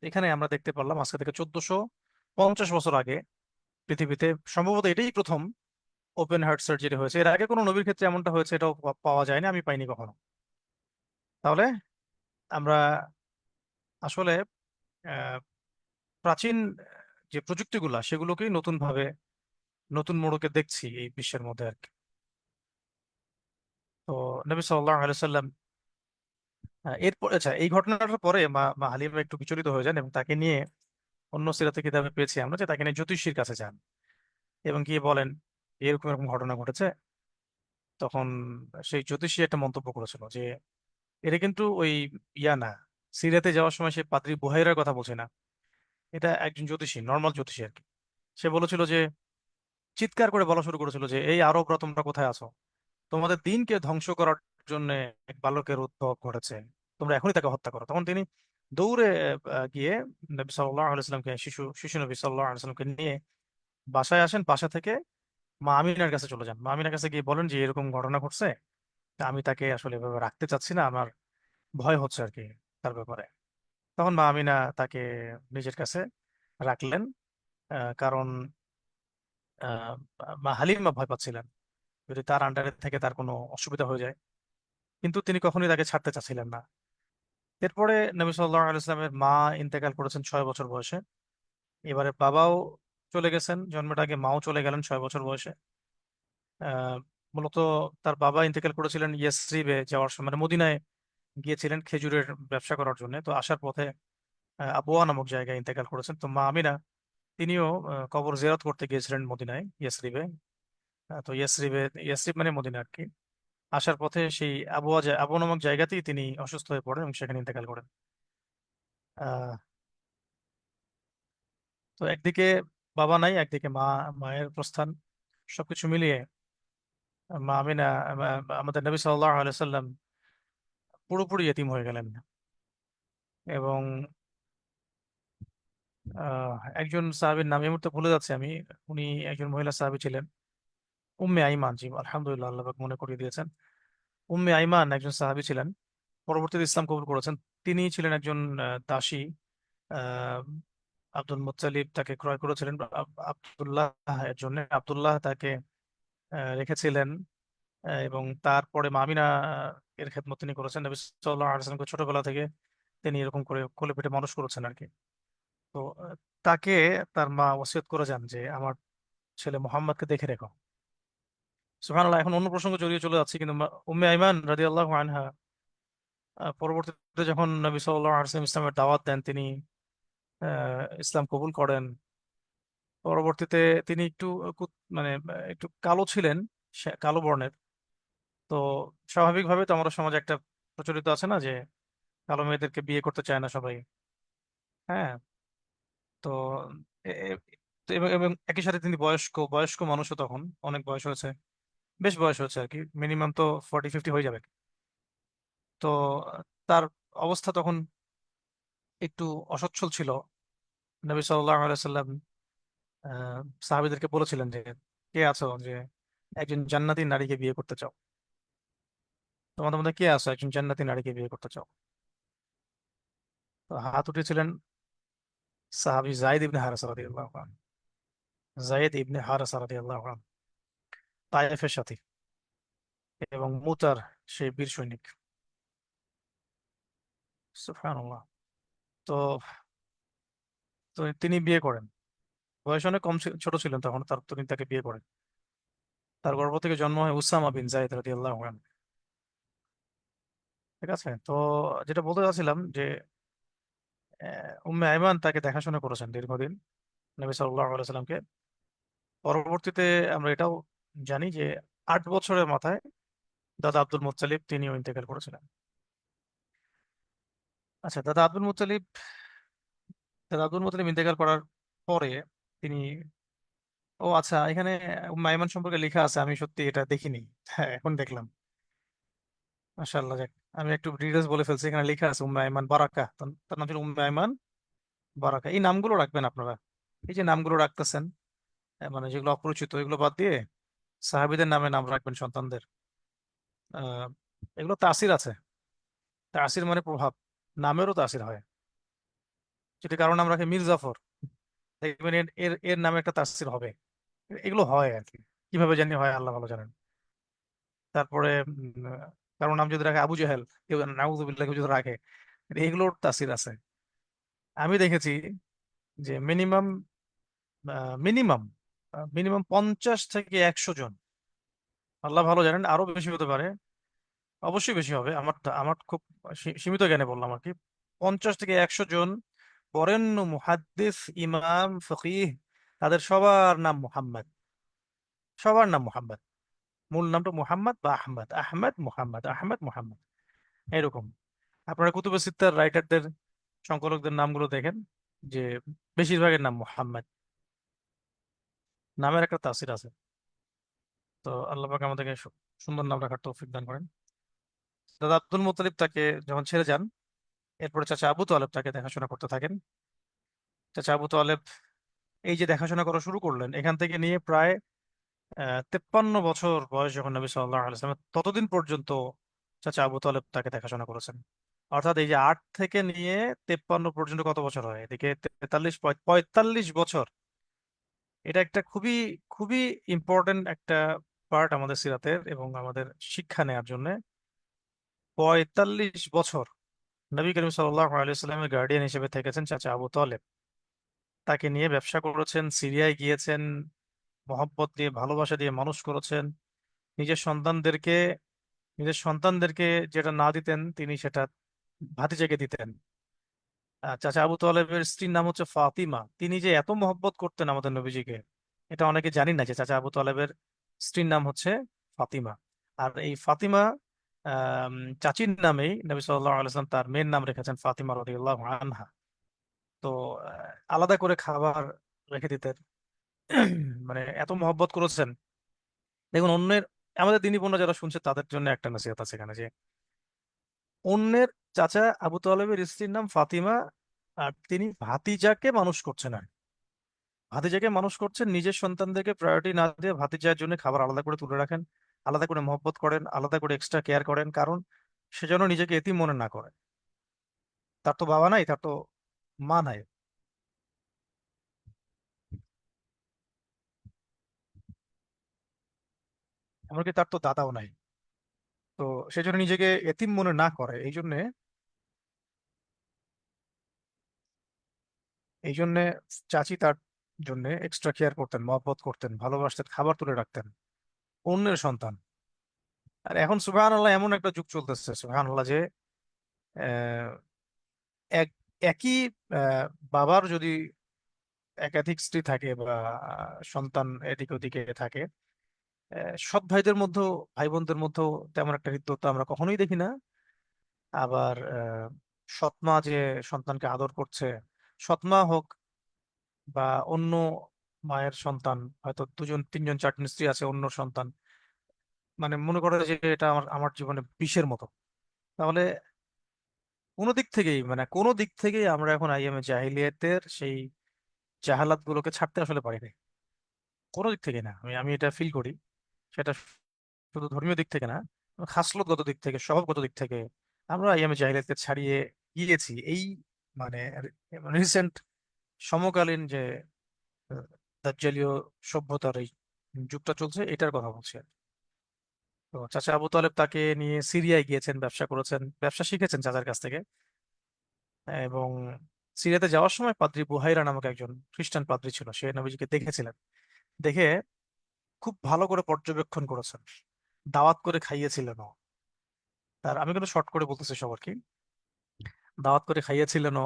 এখানে আমরা দেখতে পারলাম আজকে থেকে 1450 বছর আগে পৃথিবীতে সম্ভবত এটাই প্রথম ওপেন হার্ট সার্জারি হয়েছে। এর আগে কোনো নবীর ক্ষেত্রে এমনটা হয়েছে এটাও পাওয়া যায়নি, আমি পাইনি কখনো। তাহলে আমরা আসলে আহ, প্রাচীন যে প্রযুক্তিগুলা সেগুলোকেই নতুন ভাবে, নতুন মোড়কে দেখছি এই বিশ্বের মধ্যে আর কি। তো নবী সাল্লাল্লাহু আলাইহি সাল্লাম এরপর, আচ্ছা, এই ঘটনাটার পরে মা মা হালিমা একটু বিচলিত হয়ে যান এবং তাকে নিয়ে অন্য সিরাতে কিতাবে পেয়েছি আমরা যে তাকে নিয়ে জ্যোতিষীর কাছে যান এবং গিয়ে বলেন এরকম এরকম ঘটনা ঘটেছে। তখন সেই জ্যোতিষী একটা মন্তব্য করেছিল যে এটা কিন্তু ওই ইয়া না, সিরিয়াতে যাওয়ার সময় সে পাদ্রী বুহাইরার কথা বলছে না, এটা একজন জ্যোতিষী, নর্মাল জ্যোতিষী আর কি। সে বলেছিল যে, চিৎকার করে বলা শুরু করেছিল যে এই আরবরা তোমরা কোথায় আছো? তোমাদের দিনকে ধ্বংস করার জন্য এক বালকের উদ্ভব ঘটেছে, তোমরা এখনই তাকে হত্যা করো। তখন তিনি দৌড়ে গিয়ে নবী সাল্লাল্লাহু আলাইহি সাল্লামকে, শিশু শিশু নবী সাল্লাল্লাহু আলাইহি সাল্লামকে নিয়ে বাসায় আসেন। বাসা থেকে মা আমিনার কাছে চলে যান, মা আমিনার কাছে গিয়ে বলেন যে এরকম ঘটনা ঘটছে, তা আমি তাকে আসলে এভাবে রাখতে চাচ্ছি না, আমার ভয় হচ্ছে আর কি তার ব্যাপারে। তখন মা আমিনা তাকে নিজের কাছে রাখলেন, কারণ আহ, মা হালিমা ভয় পাচ্ছিলেন যদি তার আন্ডারে থেকে তার কোনো অসুবিধা হয়ে যায়, কিন্তু তিনি কখনোই তাকে ছাড়তে চাচ্ছিলেন না। এরপরে নবী সাল্লাল্লাহু আলাইহি ওয়াসাল্লামের মা ইন্তেকাল করেছেন 6 বছর বয়সে। এবারে বাবাও চলে গেছেন জন্মের আগে, মাও চলে গেলেন 6 বছর বয়সে। আহ মূলত তার বাবা ইন্তেকাল করেছিলেন ইয়াসরিবে যাওয়ার সময়, মানে মদিনায় গিয়েছিলেন খেজুরের ব্যবসা করার জন্য। তো আসার পথে আবওয়া নামক জায়গায় ইন্তেকাল করেছেন। তো মা আমিনা তিনিও কবর জিয়ারত করতে গিয়েছিলেন মদিনায়, ইয়াসরিবে। তো ইয়াসরিবে, ইয়াসরিব মানে মদিনা আর কি। আসার পথে সেই আবু নামক জায়গাতেই তিনি অসুস্থ হয়ে পড়েন এবং সেখানে ইন্তেকাল করেন। আহ, তো একদিকে বাবা নাই, একদিকে মা, মায়ের প্রস্থান, সবকিছু মিলিয়ে মা আমিনা আমাদের নবী সাল্লাল্লাহু আলাইহি সাল্লাম পুরোপুরি এতিম হয়ে গেলেন। এবং একজন সাহাবীর নাম এই মুহূর্তে ভুলে যাচ্ছে আমি, উনি একজন মহিলা সাহাবী ছিলেন, উম্মে আইমান। জি, আলহামদুলিল্লাহ, আল্লাহ পাক মনে করিয়ে দিয়েছেন। উম্মে আইমান একজন সাহাবী ছিলেন, পরবর্তীতে ইসলাম কবুল করেছেন। তিনি ছিলেন একজন দাসী। আহ, আব্দুল মুত্তালিব তাকে ক্রয় করেছিলেন আব্দুল্লাহ এর জন্য। আব্দুল্লাহ তাকে রেখেছিলেন, এবং তারপরে মামিনা এর খেদমত তিনি করেছেন। নবী সাল্লাল্লাহু আলাইহি ওয়াসাল্লামকে ছোটবেলা থেকে তিনি এরকম করে কোলে পিঠে মানুষ করেছেন আর কি। তো তাকে তার মা ওসিয়ত করে যান যে আমার ছেলে মোহাম্মদকে দেখে রেখো। সুবহানাল্লাহ, এখন অন্য প্রসঙ্গ জড়িয়ে চলে যাচ্ছে, কিন্তু উম্মে আইমান রাদিয়াল্লাহু আনহা পরবর্তীতে যখন নবী সাল্লাল্লাহু আলাইহি ওয়াসাল্লাম ইসলামের দাওয়াত দেন, তিনি ইসলাম কবুল করেন। পরবর্তীতে তিনি একটু মানে একটু কালো ছিলেন, কালো বর্ণের। তো স্বাভাবিকভাবে তো আমাদের সমাজে একটা প্রচলিত আছে না, যে কালো মেয়েদেরকে বিয়ে করতে চায় না সবাই। হ্যাঁ। তো এ- এ- তো এবং এবং একই সাথে তিনি বয়স্ক বয়স্ক মানুষও, তখন অনেক বয়স হয়েছে, বেশ বয়স হয়েছে আর কি, মিনিমাম তো 40-50 হয়ে যাবে। তো তার অবস্থা তখন একটু অসচ্ছল ছিল। নবী সাল্লাল্লাহু আলাইহি সাল্লাম সাহাবীদেরকে বলেছিলেন যে কে আছো যে একজন জান্নাতি নারীকে বিয়ে করতে চাও, তোমাদের মধ্যে কে আছো একজন জান্নাতি নারীকে বিয়ে করতে চাও? তো হাত উঠেছিলেন সাহাবী যায়েদ ইবনে হারেসা রাদিয়াল্লাহু আনহু। যায়েদ ইবনে হারেসা রাদিয়াল্লাহু আনহু তায়েফের সাথী এবং মুতার সেই বীর সৈনিক। সুবহানাল্লাহ। তো তো তিনি বিয়ে করেন, বয়স অনেক কম ছোট ছিলেন তখন, তিনি তাকে বিয়ে করেন। তার গর্ভ থেকে জন্ম হয় উসামা বিন যায়েদ রাদিয়াল্লাহু আনহু। ঠিক আছে। তো যেটা বলতে চাচ্ছিলাম যে উম্মে আইমান তাকে দেখাশোনা করেছেন দীর্ঘদিন, নবী সাল্লাল্লাহু আলাইহি সাল্লামকে। পরবর্তীতে আমরা এটাও জানি যে 8 বছরের মাথায় দাদা আব্দুল মুত্তালিব তিনিও ইন্তেকাল করেছিলেন। আচ্ছা, দাদা আব্দুল মুত্তালিব ইন্তেকাল করার পরে তিনি, ও আচ্ছা, এখানে উম্মে আইমান সম্পর্কে লেখা আছে, আমি সত্যি এটা দেখিনি। হ্যাঁ, এখন দেখলাম। মাশাআল্লাহ, যাক, আমি একটু ডিটেলস বলে ফেলছি। এখানে লেখা আছে উম্মে আইমান বারাকা, তার নাম ছিল উম্মে আইমান বারাকা। এই নামগুলো রাখবেন আপনারা, এই যে নামগুলো রাখতেছেন, মানে যেগুলো অপরিচিত এগুলো বাদ দিয়ে সাহাবীদের নামে নাম রাখবেন সন্তানদের। আহ এগুলো তাসির আছে। তাসির মানে প্রভাব, নামেরও তাসির হয়। যদি কারো নাম রাখে মীর জাফর, দেখবেন এর এর এর নামে একটা তাসির হবে। এগুলো হয় আর কি, কিভাবে জানি হয় আল্লাহ ভালো জানেন। তারপরে কারো নাম যদি রাখে আবু জেহেল, কেউ নাউজুবিল্লাহ কেউ যদি রাখে, এগুলোর তাসির আছে। আমি দেখেছি যে মিনিমাম মিনিমাম 50 থেকে 100 জন, আল্লাহ ভালো জানেন, আরো বেশি হতে পারে, অবশ্যই বেশি হবে। আমার খুব সীমিত জ্ঞানে বললাম আর কি। 50 থেকে 100 জন বরেণ্য মুহাদ্দিস, ইমাম, ফকিহ, তাদের সবার নাম মুহাম্মদ। সবার নাম মুহাম্মদ, মূল নামটা মুহাম্মদ বা আহমদ, আহমদ মুহাম্মদ, আহমদ মুহাম্মদ, এরকম। আপনারা কুতুবে সিত্তার রাইটারদের, সংকলকদের নামগুলো দেখেন, যে বেশিরভাগের নাম মুহাম্মদ। নামের একটা তাসির আছে। তো আল্লাহ পাক আমাদেরকে সুন্দর নাম রাখার তৌফিক দান করেন। দাদা আব্দুল মুত্তালিব তাকে যখন ছেড়ে যান, এরপরে চাচা আবু তালেব তাকে দেখাশোনা করতে থাকেন। চাচা আবু তালেব এই যে দেখাশোনা করা শুরু করলেন, এখান থেকে নিয়ে প্রায় 53 বছর বয়স যখন নবী সাল্লাল্লাহু আলাইহি ওয়াসাল্লাম, ততদিন পর্যন্ত চাচা আবু তালেব তাকে দেখাশোনা করেছেন। অর্থাৎ এই যে 8 থেকে নিয়ে 53 পর্যন্ত কত বছর হয়, এদিকে 45 বছর। এটা একটা খুবই খুবই ইম্পর্টেন্ট একটা পার্ট আমাদের সিরাতের এবং আমাদের শিক্ষা নেওয়ার জন্য। 45 বছর নবী করিম সাল্লাল্লাহু আলাইহি সাল্লামের গার্ডিয়ান হিসেবে থেকেছেন চাচা আবু তালেব। তাকে নিয়ে ব্যবসা করেছেন, সিরিয়ায় গিয়েছেন, মহব্বত দিয়ে ভালোবাসা দিয়ে মানুষ করেছেন। নিজের সন্তানদেরকে নিজের সন্তানদেরকে যেটা না দিতেন তিনি সেটা ভাতিজাকে দিতেন। চাচা আবু তালেবের স্ত্রীর নাম হচ্ছে ফাতিমা। তিনি যে এত মহব্বত করতেন আমাদের নবীজিকে, এটা অনেকে জানি না, যে চাচা আবু তালেবের স্ত্রীর নাম হচ্ছে ফাতিমা। আর এই ফাতিমা আম, চাচির নামেই নবী সাল্লাল্লাহু আলাইহি ওয়াসাল্লাম তার মেয়ের নাম রেখেছেন ফাতিমা রাদিয়াল্লাহু আনহা। তো আলাদা করে খাবার রেখে দিতেন। মানে এত মহব্বত করেছেন। দেখুন, আমাদের দিনী বোনরা যারা শুনছে তাদের জন্য একটা নসিহত আছে এখানে, যে অন্যের চাচা আবু তালেবের স্ত্রীর নাম ফাতিমা, আর তিনি ভাতিজাকে মানুষ করছেন। আর ভাতিজাকে মানুষ করছেন, নিজের সন্তানদেরকে প্রায়োরিটি না দিয়ে ভাতিজার জন্য খাবার আলাদা করে তুলে রাখেন, আলাদা করে মহব্বত করেন, আলাদা করে এক্সট্রা কেয়ার করেন, কারণ সে যেন নিজেকে এতিম মনে না করে। তার তো বাবা নাই, তার তো মা নাই, এমনকি তার তো দাদাও নাই। তো সে যেন নিজেকে এতিম মনে না করে, এই জন্যে চাচি তার জন্য এক্সট্রা কেয়ার করতেন, মহব্বত করতেন, ভালোবাসতেন, খাবার তুলে রাখতেন। অন্যের সন্তান। আর এখন সুবহানাল্লাহ এমন একটা যুগ চলতেছে সুবহানাল্লাহ যে আহ, এক একই বাবার যদি একাধিক স্ত্রী থাকে বা সন্তান এদিকে ওদিকে থাকে, সৎ ভাইদের মধ্যেও, ভাই বোনদের মধ্যেও তেমন একটা হৃদ্যতা আমরা কখনোই দেখি না। আবার সৎ মা যে সন্তানকে আদর করছে, সৎ মা হোক বা অন্য মায়ের সন্তান, হয়তো দুজন তিনজন চারজন স্ত্রী আছে অন্য সন্তান, মানে মনে করে যে এটা আমার আমার জীবনে বিষের মতো। তাহলে কোনো দিক থেকেই আমরা এখন আইএমএ জাহিলিয়াতের সেই জাহালাত গুলোকে ছাড়তে আসলে পারি না। কোনো দিক থেকে না, আমি আমি এটা ফিল করি। সেটা শুধু ধর্মীয় দিক থেকে না, খাসলতগত দিক থেকে, স্বভাবগত দিক থেকে আমরা আইএমএ জাহিলিয়াতকে ছাড়িয়ে গিয়েছি। এই মানে রিসেন্ট সমকালীন যে আহ, দাজ্জালীয় সভ্যতার এই যুগটা চলছে, এটার কথা বলছি আর কি। তো চাচা আবু তালেব তাকে নিয়ে সিরিয়ায় গিয়েছেন, ব্যবসা করেছেন, ব্যবসা শিখেছেন চাচার কাছ থেকে। এবং সিরিয়াতে যাওয়ার সময় পাদ্রি বুহাইরা নামক একজন খ্রিস্টান পাদ্রি ছিল, সে নবীজিকে দেখেছিলেন। দেখে খুব ভালো করে পর্যবেক্ষণ করেছেন, দাওয়াত করে খাইয়েছিলেন। তার আমি কিন্তু শর্ট করে বলতেছি সবার কি, দাওয়াত করে খাইয়েছিলেন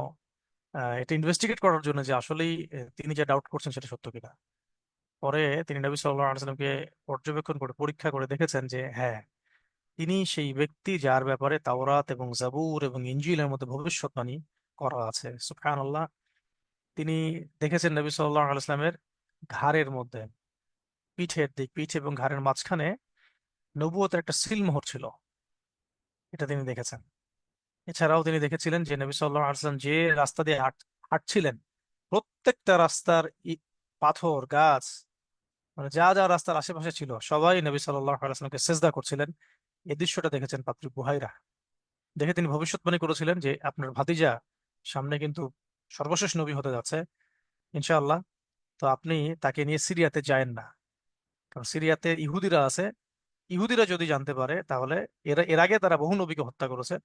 এটা ইনভেস্টিগেট করার জন্য যে আসলেই তিনি যা ডাউট করছেন সেটা সত্য কিনা। পরে তিনি নবী সাল্লাল্লাহু আলাইহি ওয়াসাল্লামকে পর্যবেক্ষণ করে পরীক্ষা করে দেখেছেন যে হ্যাঁ, তিনি সেই ব্যক্তি যার ব্যাপারে তাওরাত এবং জাবুর এবং ইনজিলের মধ্যে ভবিষ্যৎবাণী করা আছে। সুবহানাল্লাহ। তিনি দেখেছেন নবী সাল্লাল্লাহু আলাইহি ওয়াসাল্লামের ঘাড়ের মধ্যে, পিঠ এবং ঘাড়ের মাঝখানে নবুয়তের একটা সিলমোহর ছিল, এটা তিনি দেখেছেন। এছাড়াও তিনি দেখেছিলেন যে নবী সাল্লাল্লাহু আলাইহি ওয়াসাল্লাম যে রাস্তা দিয়ে হাঁটছিলেন, প্রত্যেকটা রাস্তার পাথর গাছ, মানে যা যা রাস্তার আশেপাশে ছিল সবাই নবী সাল্লাল্লাহু আলাইহি ওয়াসাল্লামকে সেজদা করছিলেন। এই দৃশ্যটা দেখেছেন পাত্রী বুহাইরা। দেখে তিনি ভবিষ্যৎবাণী করেছিলেন যে আপনার ভাতিজা সামনে কিন্তু সর্বশেষ নবী হতে যাচ্ছে ইনশাআল্লাহ। তো আপনি তাকে নিয়ে সিরিয়াতে যায়েন না, কারণ সিরিয়াতে ইহুদিরা আছে। ইহুদিরা যদি জানতে পারে তাহলে এর আগে তারা বহু নবীকে হত্যা করেছে,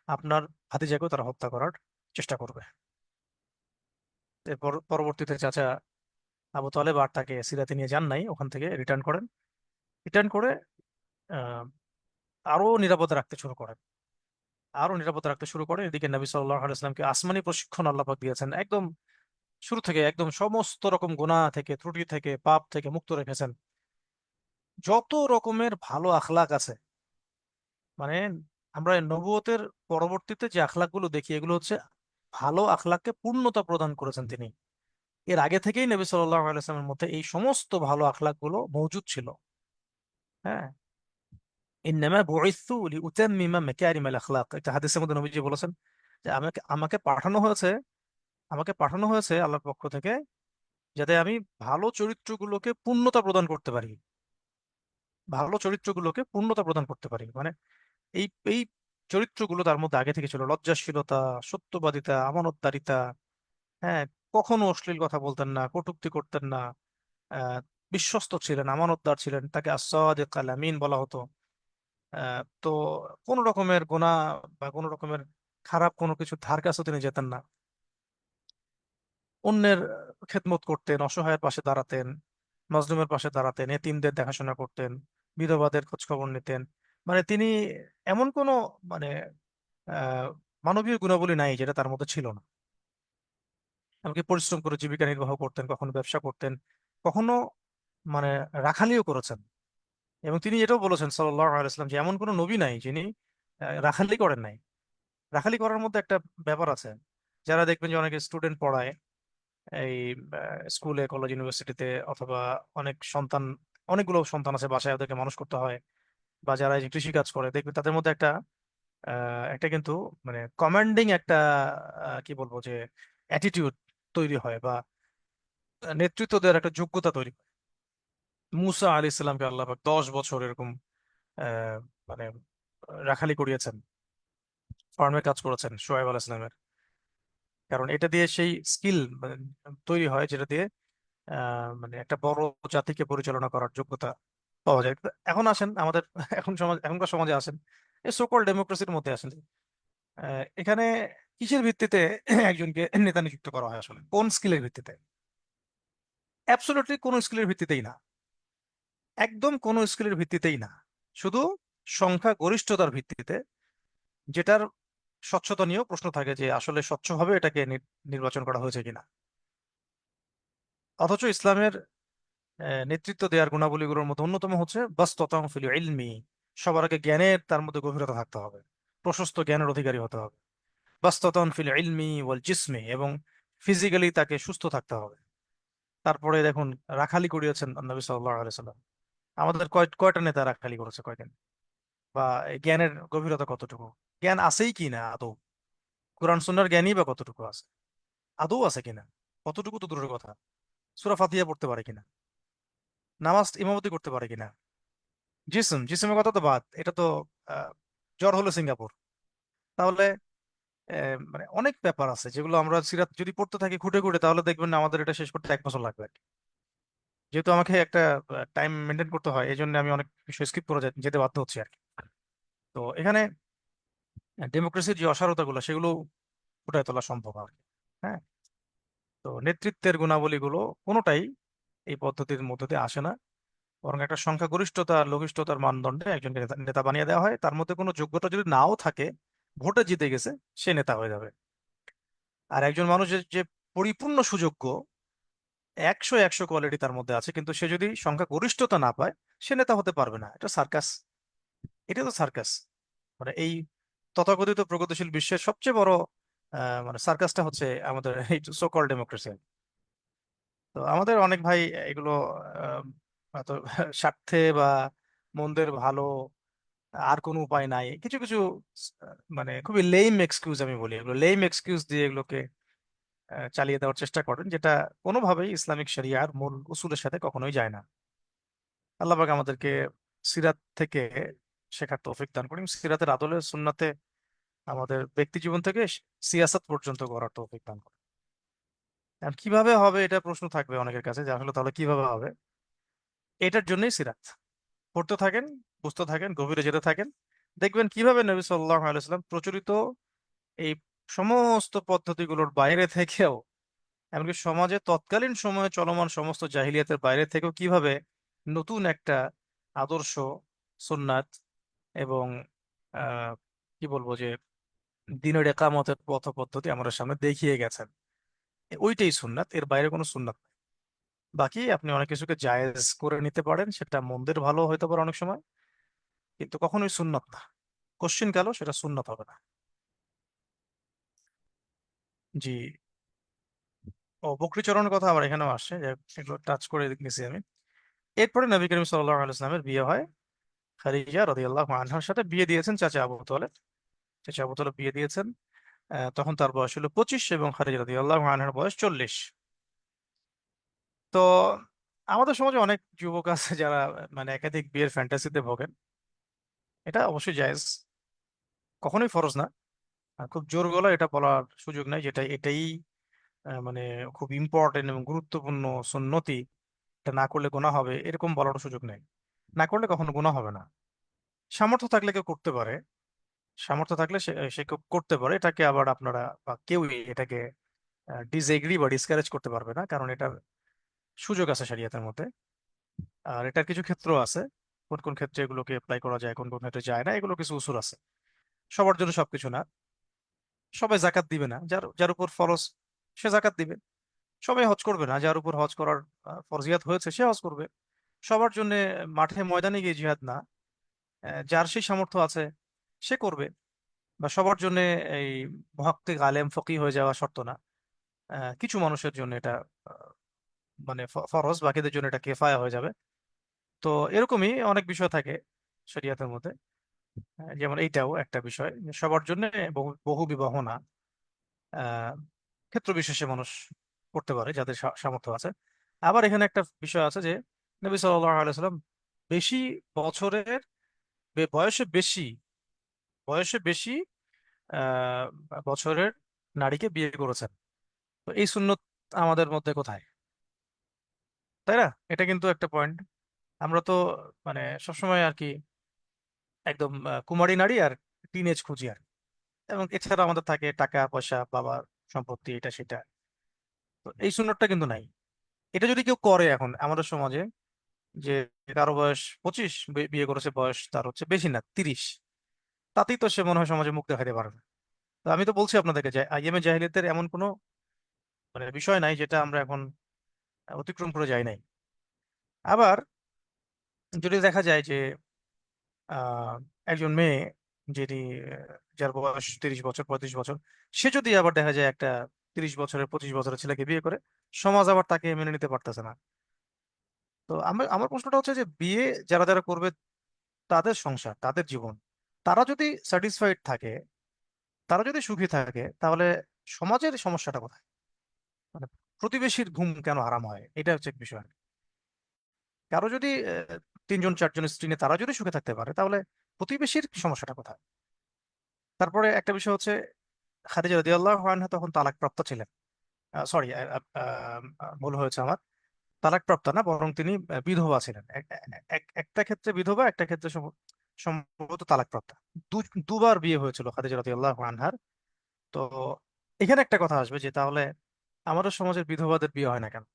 আপনার ভাতিজাকেও তারা হত্যা করার চেষ্টা করবে। এরপর পরবর্তীতে চাচা আবু তালেব আর তাকে সিরিয়াতে নিয়ে যান নাই, ওখান থেকে রিটার্ন করেন। রিটার্ন করে আহ, আরো নিরাপদে রাখতে শুরু করেন, আরো নিরাপদে রাখতে শুরু করেন। এদিকে নবী সাল্লাল্লাহু আলাইহি ওয়াসাল্লামকে আসমানি প্রশিক্ষণ আল্লাহ পাক দিয়েছেন, একদম শুরু থেকে একদম সমস্ত রকম গুনাহ থেকে, ত্রুটি থেকে, পাপ থেকে মুক্ত রেখেছেন। যত রকমের ভালো আখলাক আছে, মানে আমরা নবুয়তের পরবর্তীতে যে আখলাকগুলো দেখি এগুলো হচ্ছে ভালো আখলাককে পূর্ণতা প্রদান করেছেন তিনি। এর আগে থেকেই নবী সাল্লাল্লাহু আলাইহি ওয়াসাল্লামের মধ্যে এই সমস্ত ভালো আখলাকগুলো মজুদ ছিল। হ্যাঁ, ইন্নামা বুইসতু লিউতাম্মিমা মাকারিমাল আখলাক, একটা হাদিসের মধ্যে নবীজি বলেছেন যে আমাকে আমাকে পাঠানো হয়েছে আল্লাহর পক্ষ থেকে যাতে আমি ভালো চরিত্রগুলোকে পূর্ণতা প্রদান করতে পারি, ভালো চরিত্রগুলোকে পূর্ণতা প্রদান করতে পারি। মানে এই এই চরিত্রগুলো তার মধ্যে আগে থেকে ছিল: লজ্জাশীলতা, সত্যবাদিতা, আমানতদারিতা। হ্যাঁ, কখনো অশ্লীল কথা বলতেন না, কটূক্তি করতেন না, আহ বিশ্বস্ত ছিলেন, আমানতদার ছিলেন, তাকে আস-সাদিক আল আমিন বলা হতো। তো কোনো রকমের গুনাহ বা কোনো রকমের খারাপ কোনো কিছু ধার কাছেও তিনি যেতেন না। অন্যের খেদমত করতেন, অসহায়ের পাশে দাঁড়াতেন, মজলুমের পাশে দাঁড়াতেন, এতিমদের দেখাশোনা করতেন, বিধবাদের খোঁজ খবর নিতেন। মানে তিনি এমন কোনো মানে আহ মানবীয় গুণাবলী নাই যেটা তার মধ্যে ছিল না। এমনকি পরিশ্রম করে জীবিকা নির্বাহ করতেন, কখনো ব্যবসা করতেন, কখনো মানে রাখালিও করেছেন। এবং তিনি এটাও বলেছেন সাল্লাল্লাহু আলাইহি ওয়াসাল্লাম যে এমন কোনো নবী নাই যিনি রাখালি করেন নাই। রাখালি করার মধ্যে একটা ব্যাপার আছে, যারা দেখবেন যে অনেকে স্টুডেন্ট পড়ায় এই স্কুলে, কলেজ, ইউনিভার্সিটিতে, অথবা অনেক সন্তান, অনেকগুলো সন্তান আছে বাসায়, ওদেরকে মানুষ করতে হয়, বা যারা এই যে কৃষি কাজ করে দেখবেন তাদের মধ্যে একটা একটা কিন্তু মানে কমান্ডিং একটা কি বলবো যে অ্যাটিটিউড তৈরি হয়, বা নেতৃত্ব দেওয়ার একটা যোগ্যতা তৈরি হয়। মুসা আলী ইসলামকে আল্লাহ পাক 10 বছর এরকম আহ, মানে রাখালি করিয়েছেন, ফার্মে কাজ করেছেন শোয়েব আল ইসলামের। কারণ এটা দিয়ে সেই স্কিল তৈরি হয় যেটা দিয়ে মানে একটা বড় জাতিকে পরিচালনা করার যোগ্যতা পাওয়া যায়। তো এখন আসেন আমাদের এখনকার সমাজে আসেন, এই সোকল ডেমোক্রেসির মধ্যে আসেন। এখানে কিসের ভিত্তিতে একজনকে নেতা নিযুক্ত করা হয়, আসলে কোন স্কিলের ভিত্তিতে? অ্যাবসলিউটলি কোনো স্কিলের ভিত্তিতেই না, একদম কোনো স্কিলের ভিত্তিতেই না, শুধু সংখ্যা গরিষ্ঠতার ভিত্তিতে, যেটার স্বচ্ছতা নিয়েও প্রশ্ন থাকে যে আসলে স্বচ্ছভাবে এটাকে নির্বাচন করা হয়েছে কিনা। অথচ ইসলামের নেতৃত্ব দেওয়ার গুণাবলীগুলোর মধ্যে অন্যতম হচ্ছে বাস্ততাম ফিল ইলমি। সবার আগে জ্ঞানের তার মধ্যে গভীরতা থাকতে হবে, প্রশস্ত জ্ঞানের অধিকারী হতে হবে। বাস্ততাম ফিল ইলমি ওয়াল জিসমি, এবং ফিজিক্যালি তাকে সুস্থ থাকতে হবে। তারপরে দেখুন, রাখালি করিয়েছেন নবী সাল্লাল্লাহু আলাইহি সাল্লাম। আমাদের কয়টা নেতা রাখালি করেছে কয়দিন? বা এই জ্ঞানের গভীরতা কতটুকু, জ্ঞান আছেই কি না আদৌ, কোরআন সুন্নাহর জ্ঞানই বা কতটুকু আছে, আদৌ আছে কিনা, কতটুকু তো দূরের কথা, সূরা ফাতিহা পড়তে পারে কিনা, নামাজ ইমামতি করতে পারে কিনা। জিসিমের কথা তো বাদ, এটা তো আহ, জ্বর হলো সিঙ্গাপুর। তাহলে মানে অনেক ব্যাপার আছে যেগুলো আমরা সিরাত যদি পড়তে থাকি খুঁটে খুঁটে, তাহলে দেখবেন না আমাদের এটা শেষ করতে 1 বছর লাগবে আর কি। যেহেতু আমাকে একটা টাইম মেনটেন করতে হয়, এই জন্য আমি অনেক বিষয় স্কিপ করে যেতে বাধ্য হচ্ছি আর কি। তো এখানে ডেমোক্রেসির যে অসারতাগুলো সেগুলো ফুটায় তোলা সম্ভব আর কি। হ্যাঁ। তো নেতৃত্বের গুণাবলীগুলো কোনোটাই এই পদ্ধতির মধ্যে দিয়ে আসে না, বরং একটা সংখ্যাগরিষ্ঠতা লঘিষ্ঠতার মানদণ্ডে একজনকে নেতা নেতা বানিয়ে দেওয়া হয়। তার মধ্যে কোনো যোগ্যতা যদি নাও থাকে, ভোটে জিতে গেছে, সে নেতা হয়ে যাবে। আর একজন মানুষের যে পরিপূর্ণ সুযোগ্য, 100 কোয়ালিটি তার মধ্যে আছে, কিন্তু সে যদি সংখ্যাগরিষ্ঠতা না পায়, সে নেতা হতে পারবে না। এটা সার্কাস, এটা তো সার্কাস। মানে এই তথাকথিত প্রগতিশীল বিশ্বের সবচেয়ে বড় মানে সার্কাসটা হচ্ছে আমাদের এই সোকল ডেমোক্রেসি। তো আমাদের অনেক ভাই এগুলো আহ, হয়তো স্বার্থে বা মন্দের ভালো, আর কোনো উপায় নাই, কিছু কিছু মানে খুবই লেম এক্সকিউজ, আমি বলি এগুলো লেম এক্সকিউজ দিয়ে এগুলোকে চালিয়ে দেওয়ার চেষ্টা করেন, যেটা কোনোভাবেই ইসলামিক শরিয়ার মূল উসুলের সাথে কখনোই যায় না। আল্লাহ পাক আমাদেরকে সিরাত থেকে শেখার তৌফিক দান করেন, সিরাতের আদলে সুন্নাতে আমাদের ব্যক্তি জীবন থেকে সিয়াসাত পর্যন্ত করার তৌফিক দান করেন। আর কিভাবে হবে এটা প্রশ্ন থাকবে অনেকের কাছে, যে আসলে তাহলে কিভাবে হবে। এটার জন্যই সিরাত পড়তে থাকেন, বুঝতে থাকেন, গভীরে যেতে থাকেন, দেখবেন কিভাবে নবী সাল্লাল্লাহু আলাইহি ওয়াসাল্লাম প্রচলিত এই সমস্ত পদ্ধতিগুলোর বাইরে থেকেও, এমনকি সমাজে তৎকালীন সময়ে চলমান সমস্ত জাহিলিয়াতের বাইরে থেকেও কিভাবে নতুন একটা আদর্শ, সুন্নাত এবং আহ কি বলবো যে দ্বীনের ইকামতের পথ পদ্ধতি আমাদের সামনে দেখিয়ে গেছেন। ওইটাই সুন্নাত, এর বাইরে কোনো সুন্নাত নেই। বাকি আপনি অনেক কিছুকে জায়েজ করে নিতে পারেন, সেটা মন্দের ভালো হইতে পারে অনেক সময়, কিন্তু কখনোই সুন্নাত না। কোশ্চিন কালো সেটা সুন্নাত হবে না। জি। ও, বকরিচরণের কথা আবার এখানেও আসছে, যে এগুলো টাচ করে গেছি আমি। এরপরে নবী করিম সাল্লাল্লাহু আলাইহি ওয়াসাল্লামের বিয়ে হয় খাদিজা রাদিয়াল্লাহু আনহার সাথে। বিয়ে দিয়েছেন চাচা আবু তালেব, চাচা আবু তালেব বিয়ে দিয়েছেন। তখন তার বয়স হলো 25 এবং খাদিজা রাদিয়াল্লাহু আনহার বয়স 40। তো আমাদের সমাজে অনেক যুবক আছে যারা মানে একাধিক বিয়ের ফ্যান্টাসিতে ভোগেন। এটা অবশ্যই জায়েজ, কখনোই ফরজ না। আর খুব জোর গলা এটা বলার সুযোগ নাই যেটা এটাই মানে খুব ইম্পর্টেন্ট এবং গুরুত্বপূর্ণ সুন্নতি, এটা না করলে গুনাহ হবে, এরকম বলার সুযোগ নেই। না করলে কখনো গুনাহ হবে না। সামর্থ্য থাকলে কেউ করতে পারে, সামর্থ্য থাকলে সে সে কেউ করতে পারে। এটাকে আবার আপনারা বা কেউই এটাকে ডিসএগ্রি বা ডিসকারেজ করতে পারবে না, কারণ এটার সুযোগ আছে শরিয়তের মধ্যে। আর এটার কিছু ক্ষেত্র আছে, কোন কোন ক্ষেত্রে এগুলোকে অ্যাপ্লাই করা যায়, কোন কোন ক্ষেত্রে যায় না, এগুলো কিছু উসুল আছে। সবার জন্য সবকিছু না। সবাই জাকাত দিবে না, যার যার উপর ফরজ সে জাকাত দিবে। সবাই হজ করবে না, যার উপর হজ করার ফরজিয়াত হয়েছে সে হজ করবে। সবার জন্য মাঠে ময়দানে গিয়ে জিহাদ না, যার সেই সামর্থ্য আছে সে করবে। বা সবার জন্য এই মুহাক্কিক আলেম ফকিহ হয়ে যাওয়া শর্ত না। কিছু মানুষের জন্য এটা আহ, মানে ফরজ, বাকিদের জন্য এটা কেফায়া হয়ে যাবে। তো এরকমই অনেক বিষয় থাকে শরিয়াতের মধ্যে। যেমন এইটাও একটা বিষয় যে সবার জন্য বহু বহু বিবাহ না, আহ ক্ষেত্র বিশেষে মানুষ করতে পারে যাদের সামর্থ্য আছে। আবার এখানে একটা বিষয় আছে যে নবী সাল্লাল্লাহু আলাইহি সাল্লাম বেশি বছরের বয়সে বেশি আহ বছরের নারীকে বিয়ে করেছেন। তো এই সুন্নত আমাদের মধ্যে কোথায়, তাই না? এটা কিন্তু একটা পয়েন্ট। আমরা তো মানে সবসময় আর কি একদম কুমারী নারী আর টিনেজ খুঁজি আর কি। এবং এছাড়া আমাদের থাকে টাকা পয়সা, বাবার সম্পত্তি, এটা সেটা। তো এই সুন্নতটা কিন্তু নাই। এটা যদি কেউ করে এখন আমাদের সমাজে, যে কারো বয়স 25, বিয়ে করেছে, বয়স তার হচ্ছে বেশি না 30, তাতেই তো সে মনে হয় সমাজে মুখ দেখাতে পারে না। তো আমি তো বলছি আপনাদেরকে যে আইএমএ জাহিলিয়াতের এমন কোনো বিষয় নাই যেটা আমরা এখন অতিক্রম করে যাই নাই। আবার যদি দেখা যায় যে আহ একজন মেয়ে, যেটি যার বয়স 30 বছর 35 বছর, সে যদি আবার দেখা যায় একটা 30 বছরের 25 বছরের ছেলেকে বিয়ে করে, সমাজ আবার তাকে মেনে নিতে পারতেছে না। তো আমার আমার প্রশ্নটা হচ্ছে যে বিয়ে যারা যারা করবে, তাদের সংসার, তাদের জীবন, তারা যদি স্যাটিসফাইড থাকে, তারা যদি সুখী থাকে, তাহলে সমাজের সমস্যাটা কোথায়? মানে প্রতিবেশীর ঘুম কেন হারাম হয়, এটা হচ্ছে এক বিষয়। কারো যদি 3 জন 4 জন স্ত্রী নিয়ে তারা যদি সুখে থাকতে পারে, তাহলে প্রতিবেশীর সমস্যাটা কোথায়? তারপরে একটা বিষয় হচ্ছে, খাদিজা রাদিয়াল্লাহু আনহা তখন তালাকপ্রাপ্ত ছিলেন। সরি, ভুল হয়েছে আমার। তালাকপ্রাপ্ত না, বরং তিনি বিধবা ছিলেন। একটা ক্ষেত্রে বিধবা, একটা ক্ষেত্রে সম্ভবত তালাকপ্রাপ্ত। দুবার বিয়ে হয়েছিল খাদিজা রাদিয়াল্লাহু আনহার। তো এখানে একটা কথা আসবে যে তাহলে আমাদের সমাজের বিধবাদের বিয়ে হয় না কেন?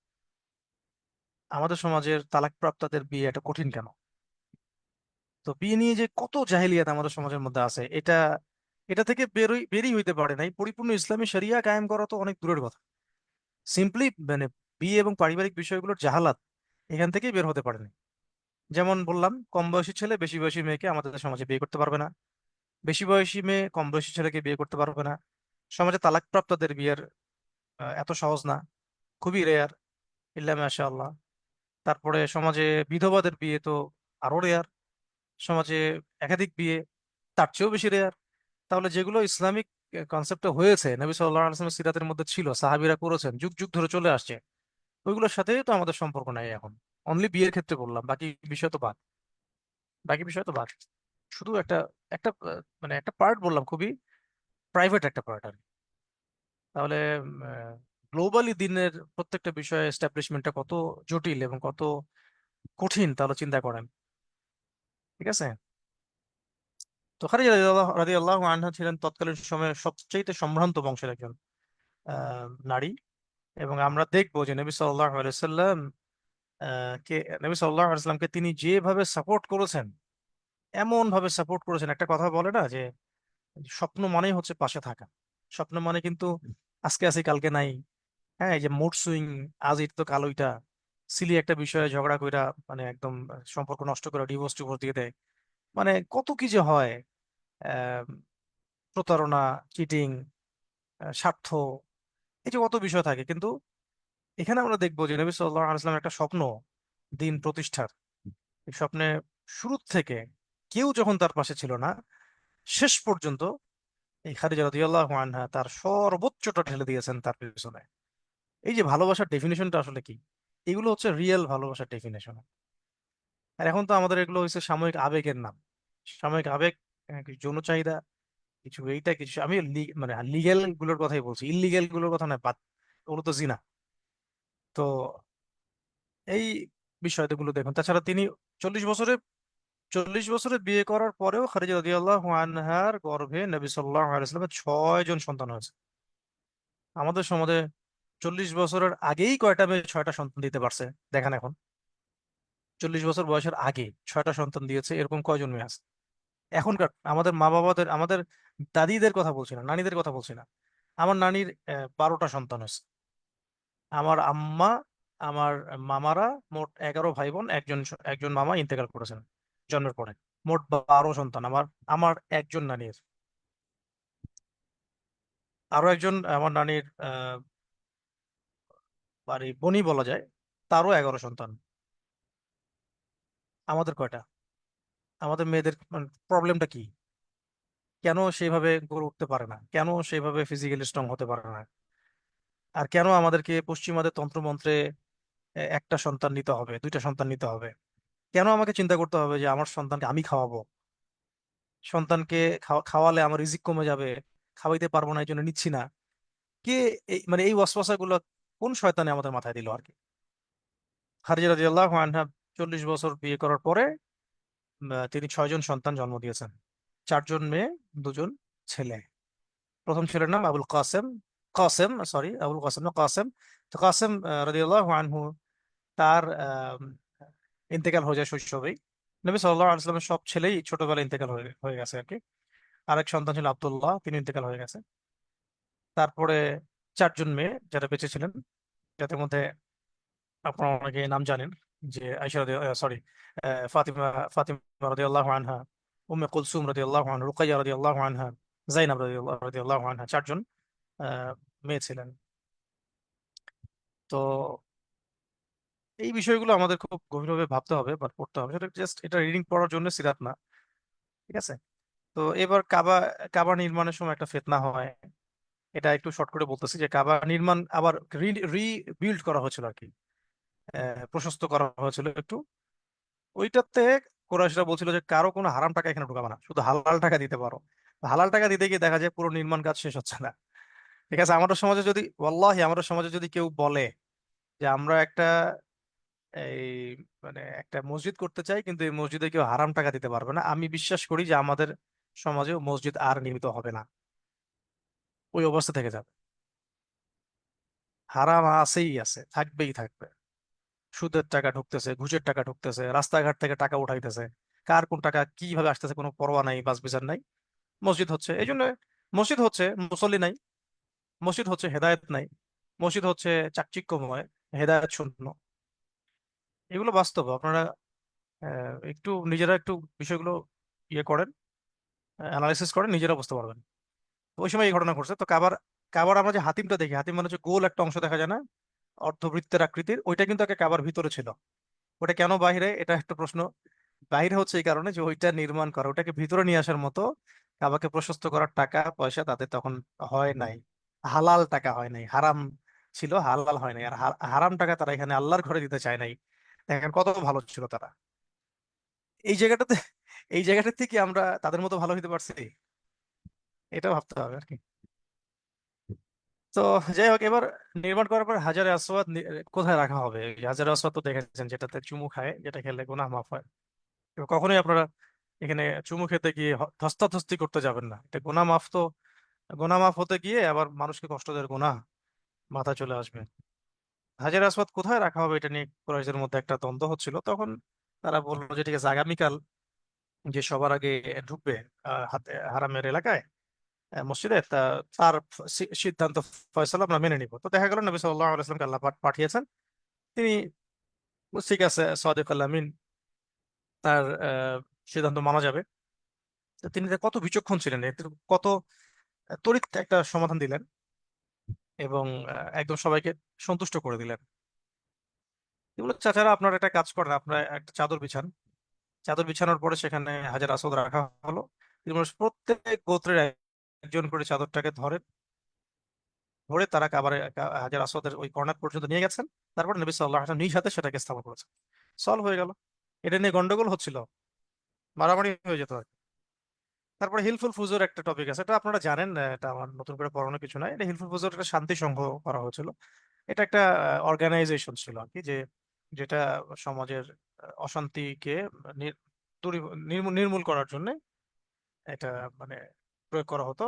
আমাদের সমাজের তালাকপ্রাপ্তদের বিয়ে এটা কঠিন কেন? তো বিয়ে নিয়ে যে কত জাহেলিয়াত আমাদের সমাজের মধ্যে আছে, এটা এটা থেকে বেরই হইতে পারে নাই। পরিপূর্ণ ইসলামী শরিয়া কায়েম করা তো অনেক দূরের কথা। সিম্পলি বিয়ে এবং পারিবারিক বিষয়গুলোর জাহালাত এখান থেকেই বের হতে পারেনি। যেমন বললাম, কম বয়সী ছেলে বেশি বয়সী মেয়েকে আমাদের সমাজে বিয়ে করতে পারবে না, বেশি বয়সী মেয়ে কম বয়সী ছেলেকে বিয়ে করতে পারবে না। সমাজে তালাকপ্রাপ্তদের বিয়ের এত সহজ না, খুবই রেয়ার, ইল্লা মাশাআল্লাহ। তারপরে সমাজে বিধবাদের বিয়ে তো আরো রেয়ার। সমাজে একাধিক বিয়ে তার চেয়েও বেশি রেয়ার। তাহলে যেগুলো ইসলামিক কনসেপ্টে হয়েছে, নবী সাল্লাল্লাহু আলাইহি ওয়াসাল্লামের সিরাতের মধ্যে ছিল, সাহাবীরা করেছেন, যুগ যুগ ধরে চলে আসছে, ওইগুলোর সাথেই তো আমাদের সম্পর্ক নাই এখন। অনলি বিয়ের ক্ষেত্রে বললাম, বাকি বিষয় তো বাদ। শুধু একটা একটা একটা পার্ট বললাম, খুবই প্রাইভেট একটা পার্ট আর কি। তাহলে গ্লোবালি দিনের প্রত্যেকটা বিষয়ে এস্টাবলিশমেন্টটা কত জটিল এবং কত কঠিন, তাহলে চিন্তা করেন। ঠিক আছে? তো খাদিজা রাদিয়াল্লাহু আনহা ছিলেন তৎকালীন সময়ে সবচেয়ে সম্ভ্রান্ত বংশের একজন নারী। এবং আমরা দেখবো যে নবী সাল্লাল্লাহু আলাইহি সাল্লাম কে নবী সাল্লাল্লাহু আলাইহি সাল্লামকে তিনি যেভাবে সাপোর্ট করেছেন, এমন ভাবে সাপোর্ট করেছেন। একটা কথা বলে না যে স্বপ্ন মানেই হচ্ছে পাশে থাকা। স্বপ্ন মানে কিন্তু আজকে আছি কালকে নাই। হ্যাঁ, এই যে মুড সুইং, আজ ইট তো কাল ওইটা, সিলি একটা বিষয়ে ঝগড়া কইরা একদম সম্পর্ক নষ্ট করে ডিভোর্স টিভোর্স দিয়ে দেয়। কত কি যে হয়, আহ, প্রতারণা, চিটিং, স্বার্থ, এই যে কত বিষয় থাকে। কিন্তু এখানে আমরা দেখবো যে নবী সাল্লাল্লাহু আলাইহি ওয়াসাল্লামের একটা স্বপ্ন, দিন প্রতিষ্ঠার। এই স্বপ্নে শুরু থেকে কেউ যখন তার পাশে ছিল না, শেষ পর্যন্ত এই খাদিজা রাদিয়াল্লাহু আনহা তার সর্বোচ্চটা ঢেলে দিয়েছেন তার পিছনে। এই যে ভালোবাসার ডেফিনেশনটা আসলে কি, এগুলো হচ্ছে রিয়েল ভালোবাসার ডেফিনেশন। আর এখন তো আমাদের এগুলো হচ্ছে সাময়িক আবেগের নাম। সাময়িক আবেগ, কিছু যৌন চাহিদা, কিছু এইটা কিছু, আমি লিগেল গুলোর কথাই বলছি, ইলিগেল গুলোর কথা না, বাদ, ওগুলো তো জিনা। তো এই বিষয়গুলো দেখুন। তাছাড়া তিনি 40 বছরে 40 বছরে বিয়ে করার পরেও খাদিজা রাদিয়াল্লাহু আনহার গর্ভে নবী সাল্লাল্লাহু আলাইহি ওয়াসাল্লামের 6 জন সন্তান হয়েছে। আমাদের সমাজে 40 বছরের আগেই কয়টা মেয়ে 6টা সন্তান দিতে পারছে দেখেন এখন। 40 বছর বয়সের আগে 6টা সন্তান দিয়েছে, এরকম কয়জন মেয়ে আছে এখনকার? আমাদের মা বাবাদের, আমাদের দাদিদের কথা বলছি না, নানীদের কথা বলছি না। আমার নানির 12টা সন্তান হয়েছে। আমার আম্মা, আমার মামারা, মোট 11 ভাই বোন, একজন একজন মামা ইন্তেকাল করেছেন জন্মের পরে। মোট 12 সন্তান আমার আমার একজন নানির। আরো একজন আমার নানির বাড়ি বনি বলা যায়, তারও 11 সন্তান। আমাদের কয়টা? আমাদের মেয়েদের প্রবলেমটা কি, কেন সেইভাবে গড়ে উঠতে পারে না, কেন সেইভাবে ফিজিক্যালি স্ট্রং হতে পারে না, আর কেন আমাদেরকে পশ্চিমাদের তন্ত্রমন্ত্রে একটা সন্তান নিতে হবে, দুইটা সন্তান নিতে হবে, কেন আমাকে চিন্তা করতে হবে যে আমার সন্তানকে আমি খাওয়াবো, সন্তানকে খাওয়ালে আমার রিজিক কমে যাবে, খাওয়াইতে পারবো না এই জন্য নিচ্ছি না। কে এই ওয়াসওয়াসা গুলো কোন শয়তানে আমাদের মাথায় দিল আর কি। খাদিজা রাদিয়াল্লাহু আনহা 40 বছর বিয়ে করার পরে তিনি 6 জন সন্তান জন্ম দিয়েছেন, 4 জন মেয়ে, 2 জন ছেলে। প্রথম ছেলের নাম আবুল কাসেম, কাসেম সরি আবুল কাসেম না কাসেম। তো কাসেম রাদিয়াল্লাহু আনহু তার ইন্তেকাল হয়ে যায় শৈশবেই। নবী সাল্লাল্লাহু আলাইহি ওয়াসাল্লামের সব ছেলেই ছোটবেলায় ইন্তেকাল হয়ে হয়ে গেছে আর কি। আরেক সন্তান ছিল আব্দুল্লাহ, তিনি ইন্তেকাল হয়ে গেছে। তারপরে 4 জন মেয়ে যারা বেঁচে ছিলেন, যাদের মধ্যে আপনারা অনেকে নাম জানেন, যে আয়েশা সরি ফাতিমা, ফাতিমা রাদিয়াল্লাহু আনহা, উম্মে কুলসুম রাদিয়াল্লাহু আনহা, রুকাইয়া রাদিয়াল্লাহু আনহা, জাইনাব রাদিয়াল্লাহু আনহা, 4 জন মেয়ে ছিলেন। তো এই বিষয়গুলো আমাদের খুব গভীরভাবে ভাবতে হবে বা পড়তে হবে, সেটা জাস্ট এটা রিডিং পড়ার জন্য সিরাত না। ঠিক আছে। তো এবার কাবা, কাবা নির্মাণের সময় একটা ফিতনা হয়, এটা একটু শর্ট করে বলতেছি, যে কাবা নির্মাণ আবার রিবিল্ড করা হয়েছিল আর কি, প্রশস্ত করা হয়েছিল একটু। ওইটাতে কুরাইশরা বলছিল যে কারো কোনো হারাম টাকা এখানে ঢুকাবে না, শুধু হালাল টাকা দিতে পারো। হালাল টাকা দিতে গিয়ে দেখা যায় পুরো নির্মাণ কাজ শেষ হচ্ছে না। ঠিক আছে, আমাদের সমাজে যদি ওয়াল্লাহি আমাদের সমাজে যদি কেউ বলে যে আমরা একটা এই একটা মসজিদ করতে চাই, কিন্তু এই মসজিদে কেউ হারাম টাকা দিতে পারবে না, আমি বিশ্বাস করি যে আমাদের সমাজেও মসজিদ আর নির্মিত হবে না, ওই অবস্থা থেকে যাবে। হারাম আছেই আছে, থাকবেই থাকবে। সুদের টাকা ঢুকতেছে, ঘুষের টাকা ঢুকতেছে, রাস্তাঘাট থেকে টাকা উঠাইতেছে, কার কোন টাকা কিভাবে আসতেছে কোনো পরোয়া নাই, বাস বিচার নাই। মসজিদ হচ্ছে এই জন্য, মসজিদ হচ্ছে মুসল্লি নাই, মসজিদ হচ্ছে হেদায়েত নাই, মসজিদ হচ্ছে চাকচিক্যময়, হেদায়েত শূন্য। এগুলো বাস্তব। আপনারা একটু নিজেরা একটু বিষয়গুলো ইয়ে করেন, অ্যানালাইসিস করেন, নিজেরা বুঝতে পারবেন। তো ওই সময় এই ঘটনা ঘটছে। তো কাবার, কাবার আমরা যে হাতিমটা দেখি, হাতিম মানে হচ্ছে গোল একটা অংশ দেখা যায় না, অর্ধবৃত্তের আকৃতির, ওইটা কিন্তু আগে কাবার ভিতরে ছিল। ওটা কেন বাইরে, এটা একটা প্রশ্ন। বাইরে হচ্ছে এই কারণে যে ওইটা নির্মাণ করা, ওটাকে ভিতরে নিয়ে আসার মতো কাবাকে প্রশস্ত করার টাকা পয়সা তাদের তখন হয় নাই, হালাল টাকা হয় নাই, হারাম ছিল, হালাল হয় নাই। আর হারাম টাকা তারা এখানে আল্লাহর ঘরে দিতে চায় নাই। দেখেন কত ভালো ছিল তারা এই জায়গাটাতে। এই জায়গাটা থেকে আমরা তাদের মতো ভালো হতে পারছি, এটা ভাবতে হবে আর কি। তো যাই হোক, এবার নির্মাণ করার পর হাজারে আসওয়াদ কোথায় রাখা হবে? এই হাজারে আসওয়াদ তো দেখেছেন, যেটাতে চুমু খায়, যেটা খেলে গুনাহ মাফ হয়। এবার কখনোই আপনারা এখানে চুমু খেতে গিয়ে ধস্তাধস্তি করতে যাবেন না, এটা গুনাহ মাফ। তো গুনাহ মাফ হতে গিয়ে আবার মানুষকে কষ্ট দেওয়ার গুনাহ মাথা চলে আসবে। হাজার আসওয়াদ কোথায় রাখা হবে এটা নিয়ে কুরাইশদের মধ্যে একটা দ্বন্দ্ব হচ্ছিল। তখন তারা বললো যে ঠিক আছে, আগামীকাল যে সবার আগে ঢুকবে হাতে হারামের এলাকায়, মসজিদে, তার সিদ্ধান্ত, ফয়সালা আমরা মেনে নিব। তো দেখা গেল নবী সাল্লাল্লাহু আলাইহি ওয়াসাল্লামকে আল্লাহ পাক পাঠিয়েছেন, তিনি ঠিক আছে সাদিক আল আমিন, তার সিদ্ধান্ত মানা যাবে। তো তিনি কত বিচক্ষণ ছিলেন, এতে কত তড়িৎ একটা সমাধান দিলেন, এবং একদম সবাইকে সন্তুষ্ট করে দিলেন। এগুলো চাচারা, আপনার একটা কাজ করেন, আপনার একটা চাদর বিছান, চাদর বিছানোর পরে সেখানে হাজার আসওয়াদ রাখা হলো। তিনি বললেন, প্রত্যেক গোত্রের একজন করে চাদরটাকে ধরেন, ধরে তারা হাজার আসওয়াদের ওই কর্নার পর্যন্ত নিয়ে গেছেন। তারপর নবী সাল্লাল্লাহু আলাইহি ওয়াসাল্লাম নিজ হাতে সেটাকে স্থাপন করেছেন। সলভ হয়ে গেল। এটা নিয়ে গন্ডগোল হচ্ছিল, মারামারি হয়ে যেত আর কি। তারপরে হিলফুল ফুজোর একটা টপিক আছে, এটা আপনারা জানেন, এটা আমার নতুন করে পড়ানোর কিছু নাই। এটা হিলফুল ফুজোর একটা শান্তি সংঘ করা হয়েছিল। এটা একটা অর্গানাইজেশন ছিল আর কি, যেটা সমাজের অশান্তিকে নির- নির্মূল করার জন্য এটা মানে প্রয়োগ করা হতো।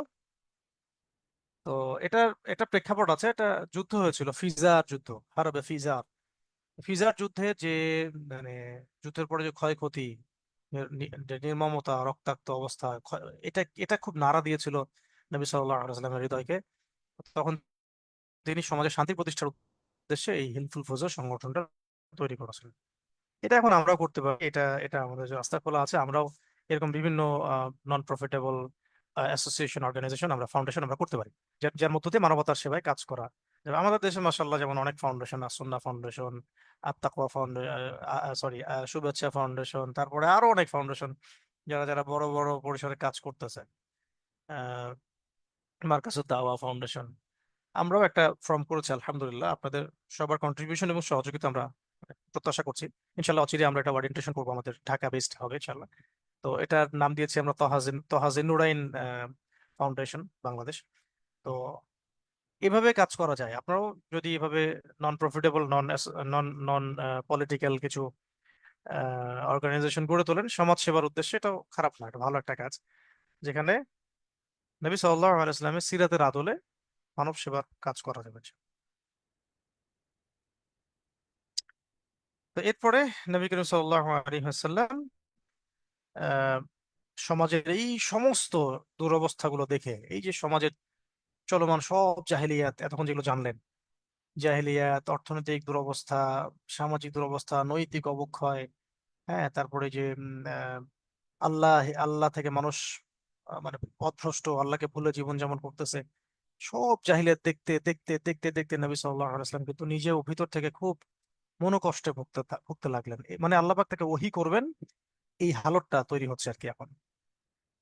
তো এটার একটা প্রেক্ষাপট আছে, এটা যুদ্ধ হয়েছিল, ফিজার যুদ্ধ, হারবে ফিজার। ফিজার যুদ্ধে যে মানে যুদ্ধের পরে যে ক্ষয়ক্ষতি, যে নির্মমতা, রক্তাক্ত অবস্থা, এটা এটা খুব নাড়া দিয়েছিল নবী সাল্লাল্লাহু আলাইহি ওয়াসাল্লামের হৃদয়কে। তখন তিনি সমাজে শান্তি প্রতিষ্ঠার উদ্দেশ্যে এই হিলফুল ফুজর সংগঠনটা তৈরি করেছিলেন। এটা এখন আমরাও করতে পারি, এটা এটা আমাদের যে রাস্তা খোলা আছে, আমরাও এরকম বিভিন্ন নন প্রফিটেবল অ্যাসোসিয়েশন, অর্গানাইজেশন, আমরা ফাউন্ডেশন আমরা করতে পারি, যার মধ্য দিয়ে মানবতার সেবায় কাজ করা। যেমন আমাদের দেশে মাশাআল্লাহ যেমন অনেক foundation, As-Sunnah foundation, আত্তাকওয়া foundation, sorry শুভেচ্ছা ফাউন্ডেশন, তারপরে আরো অনেক ফাউন্ডেশন যারা যারা বড় বড় পরিসরে কাজ করতেছে, আহ মার্কাজুদ দাওয়া ফাউন্ডেশন, আমরাও একটা ফর্ম করেছি আলহামদুলিল্লাহ। আপনাদের সবার কন্ট্রিবিউশন এবং সহযোগিতা আমরা প্রত্যাশা করছি। ইনশাল্লাহ অচিরে আমরা একটা ওয়ার্ড করবো, আমাদের ঢাকা বেসড হবে ইনশাল্লাহ। তো এটার নাম দিয়েছি আমরা তহাজিন নুরাইন ফাউন্ডেশন বাংলাদেশ। তো এভাবে কাজ করা যায়। আপনারাও যদি এভাবে নন প্রফিটেবল, নন নন পলিটিক্যাল কিছু অর্গানাইজেশন গড়ে তোলেন সমাজ সেবার উদ্দেশ্যে, এটাও খারাপ না, এটা ভালো একটা কাজ, যেখানে নবী সাল্লাল্লাহু আলাইহি ওয়াসাল্লামের সিরাতের আদলে মানব সেবার কাজ করা যাবে। তো এরপরে নবী করিম সাল্লাল্লাহু আলাইহি ওয়াসাল্লাম আহ, সমাজের এই সমস্ত দুরবস্থাগুলো দেখে, এই যে সমাজের চলমান সব জাহেলিয়াত এতক্ষণ যেগুলো জানলেন, জাহেলিয়াত, অর্থনৈতিক দুরবস্থা, সামাজিক দুরবস্থা, নৈতিক অবক্ষয়, হ্যাঁ, তারপরে যে আল্লাহ আল্লাহ থেকে মানুষ মানে পথভ্রষ্ট, আল্লাহকে ভুলে জীবনযাপন করতেছে, সব জাহিলিয়াত দেখতে দেখতে দেখতে দেখতে নবী সাল্লাল্লাহু আলাইহি ওয়াসাল্লাম কিন্তু নিজেও ভিতর থেকে খুব মনোকষ্টে ভুগতে লাগলেন। মানে আল্লাহ পাক তাকে ওহী করবেন, এই হালতটা তৈরি হচ্ছে আর কি এখন।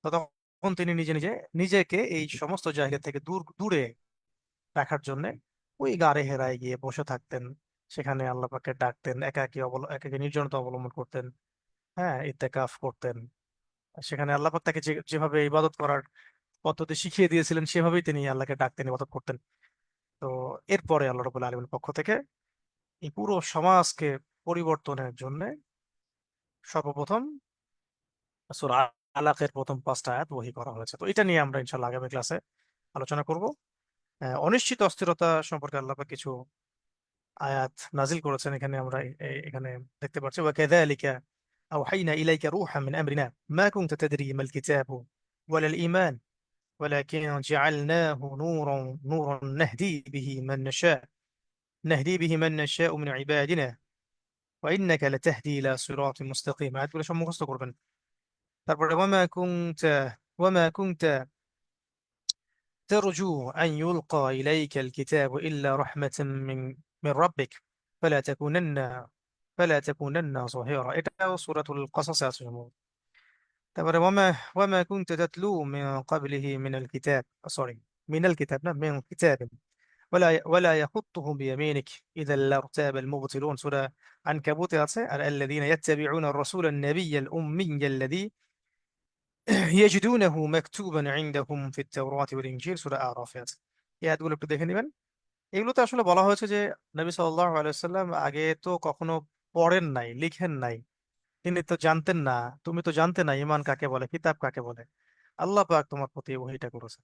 তো তখন তিনি নিজে নিজে নিজেকে এই সমস্ত জায়গা থেকে দূরে রাখার জন্য ওই গাড়ে হেরায় গিয়ে বসে থাকতেন, সেখানে আল্লাহ পাককে ডাকতেন, একাকী নির্জনতা অবলম্বন করতেন, হ্যাঁ, ইত্তেকাফ করতেন। সেখানে আল্লাহ পাক তাকে যেভাবে ইবাদত করার পদ্ধতি শিখিয়ে দিয়েছিলেন সেভাবেই তিনি আল্লাহকে ডাকতেন, ইবাদত করতেন। তো এরপরে আল্লাহ রাব্বুল আলামিনের পক্ষ থেকে এই পুরো সমাজকে পরিবর্তনের জন্য সর্বপ্রথম সূরা আলাকের প্রথম 5টা আয়াত ওহী করা হয়েছে। তো এটা নিয়ে আমরা ইনশাআল্লাহ আগামী ক্লাসে আলোচনা করব। অনিশ্চিত অস্থিরতা সম্পর্কে আল্লাহ পাক কিছু আয়াত নাজিল করেছেন, এখানে আমরা এখানে দেখতে পাচ্ছি, ওয়া কাযালিকা আওহাইনা ইলাইকা রূহাম মিন আমরিনা মা কুনতা তাদরি মাল কিতাবু ওয়ালাল ঈমান ওয়ালাকিন জাআলনাহু নূরান নাহদি বিহি মান নাশাউ মিন ইবাদিনা ওয়া ইন্নাকা লাতাহদি ইলা সিরাতিন মুস্তাকিম। আয়াতগুলো সব মুখস্থ করবেন। তারপরে ওয়ামা কুনতা ترجو أن يلقى إليك الكتاب إلا رحمة من ربك فلا تكونن فلا تكونن ظهيرا. এটা সূরাতুল কসসে আছে সম্ভবত। তারপরে ওয়ামা كنت تتلو من قبله من الكتاب، সরি من الكتاب না من كتاب ولا يخطه بيمينك إذا لارتاب المبطلون. سورة عنكبوت আছে। আর الذين يتبعون الرسول النبي الأمي الذي يجدونه مكتوبا عندهم في التوراة والإنجيل. সূরা আরাফ আছে। এই আয়াতগুলো একটু দেখে নেবেন। এগুলোতে আসলে বলা হয়েছে যে নবী সাল্লাল্লাহু আলাইহি সাল্লাম আগে তো কখনো পড়েন নাই, লিখেন নাই, তিনি তো জানতেন না, তুমি তো জানতে না ইমান কাকে বলে, কিতাব কাকে বলে। আল্লাহ পাক তোমার প্রতি ওহীটা করেছে।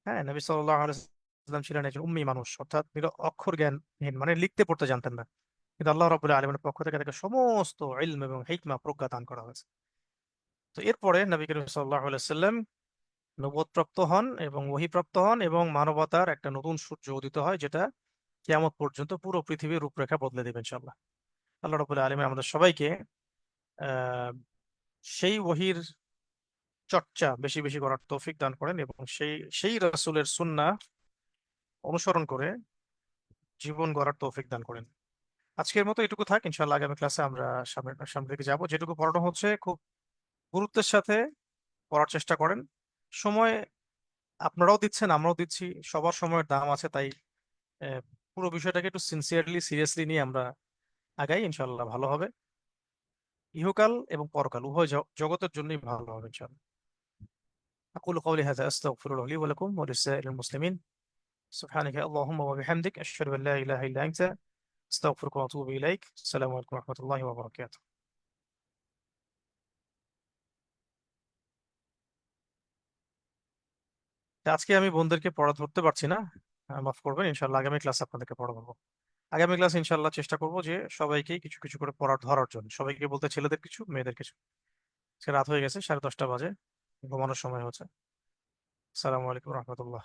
হ্যাঁ, নবী সাল্লাল্লাহু আলাইহি সাল্লাম ছিলেন একজন উম্মি মানুষ, অর্থাৎ অক্ষর জ্ঞানহীন, মানে লিখতে পড়তে জানতেন না। কিন্তু আল্লাহ রাব্বুল আলামিনের পক্ষ থেকে তাকে সমস্ত ইলম এবং হিকমা প্রজ্ঞা দান করা হয়েছে। তো এরপরে নবী করিম সাল্লাল্লাহু আলাইহি সাল্লাম নবুয়ত প্রাপ্ত হন এবং ওহী প্রাপ্ত হন, এবং মানবতার একটা নতুন সূর্য উদিত হয়, যেটা কিয়ামত পর্যন্ত পুরো পৃথিবীর রূপরেখা বদলে দেবে ইনশাআল্লাহ। আল্লাহ রাব্বুল আলামিন আমাদের সবাইকে আহ সেই ওহীর চর্চা বেশি বেশি করার তৌফিক দান করেন, এবং সেই সেই রাসূলের সুন্নাহ অনুসরণ করে জীবন গড়ার তৌফিক দান করেন। আজকের মতো এটুকু থাক, ইনশাআল্লাহ আগামী ক্লাসে আমরা সামনের দিকে যাব। যেটুকু পড়ানো হচ্ছে খুব গুরুত্বের সাথে পড়ার চেষ্টা করেন। সময় আপনারাও দিচ্ছেন, আমরাও দিচ্ছি, সবার সময়ের দাম আছে, তাই আহ, পুরো বিষয়টাকে একটু সিরিয়াসলি নিয়ে আমরা আগাই, ইনশাআল্লাহ ভালো হবে। ইহকাল এবং পরকাল উভয় জগতের জন্যই ভালো হবে ইনশাআল্লাহ। أقول قولي هذا أستغفر الله لي ولكم ولسائر المسلمين. سبحانك اللهم وبحمدك أشهد أن لا إله إلا أنت أستغفرك وأتوب إليك. السلام عليكم ورحمة الله وبركاته. আজকে আমি বোনদেরকে পড়া ধরতে পারছি না, মাফ করবেন। ইনশাআল্লাহ আগামী ক্লাস আপনাদেরকে পড়াবো। আগামী ক্লাস ইনশাআল্লাহ চেষ্টা করবো যে সবাইকে কিছু কিছু করে ধরার জন্য, সবাইকে বলতে ছেলেদের কিছু মেয়েদের কিছু। আজকে রাত হয়ে গেছে, 10:30 বাজে, ঘুমানোর সময় হচ্ছে। আসসালামু আলাইকুম রহমতুল্লাহ।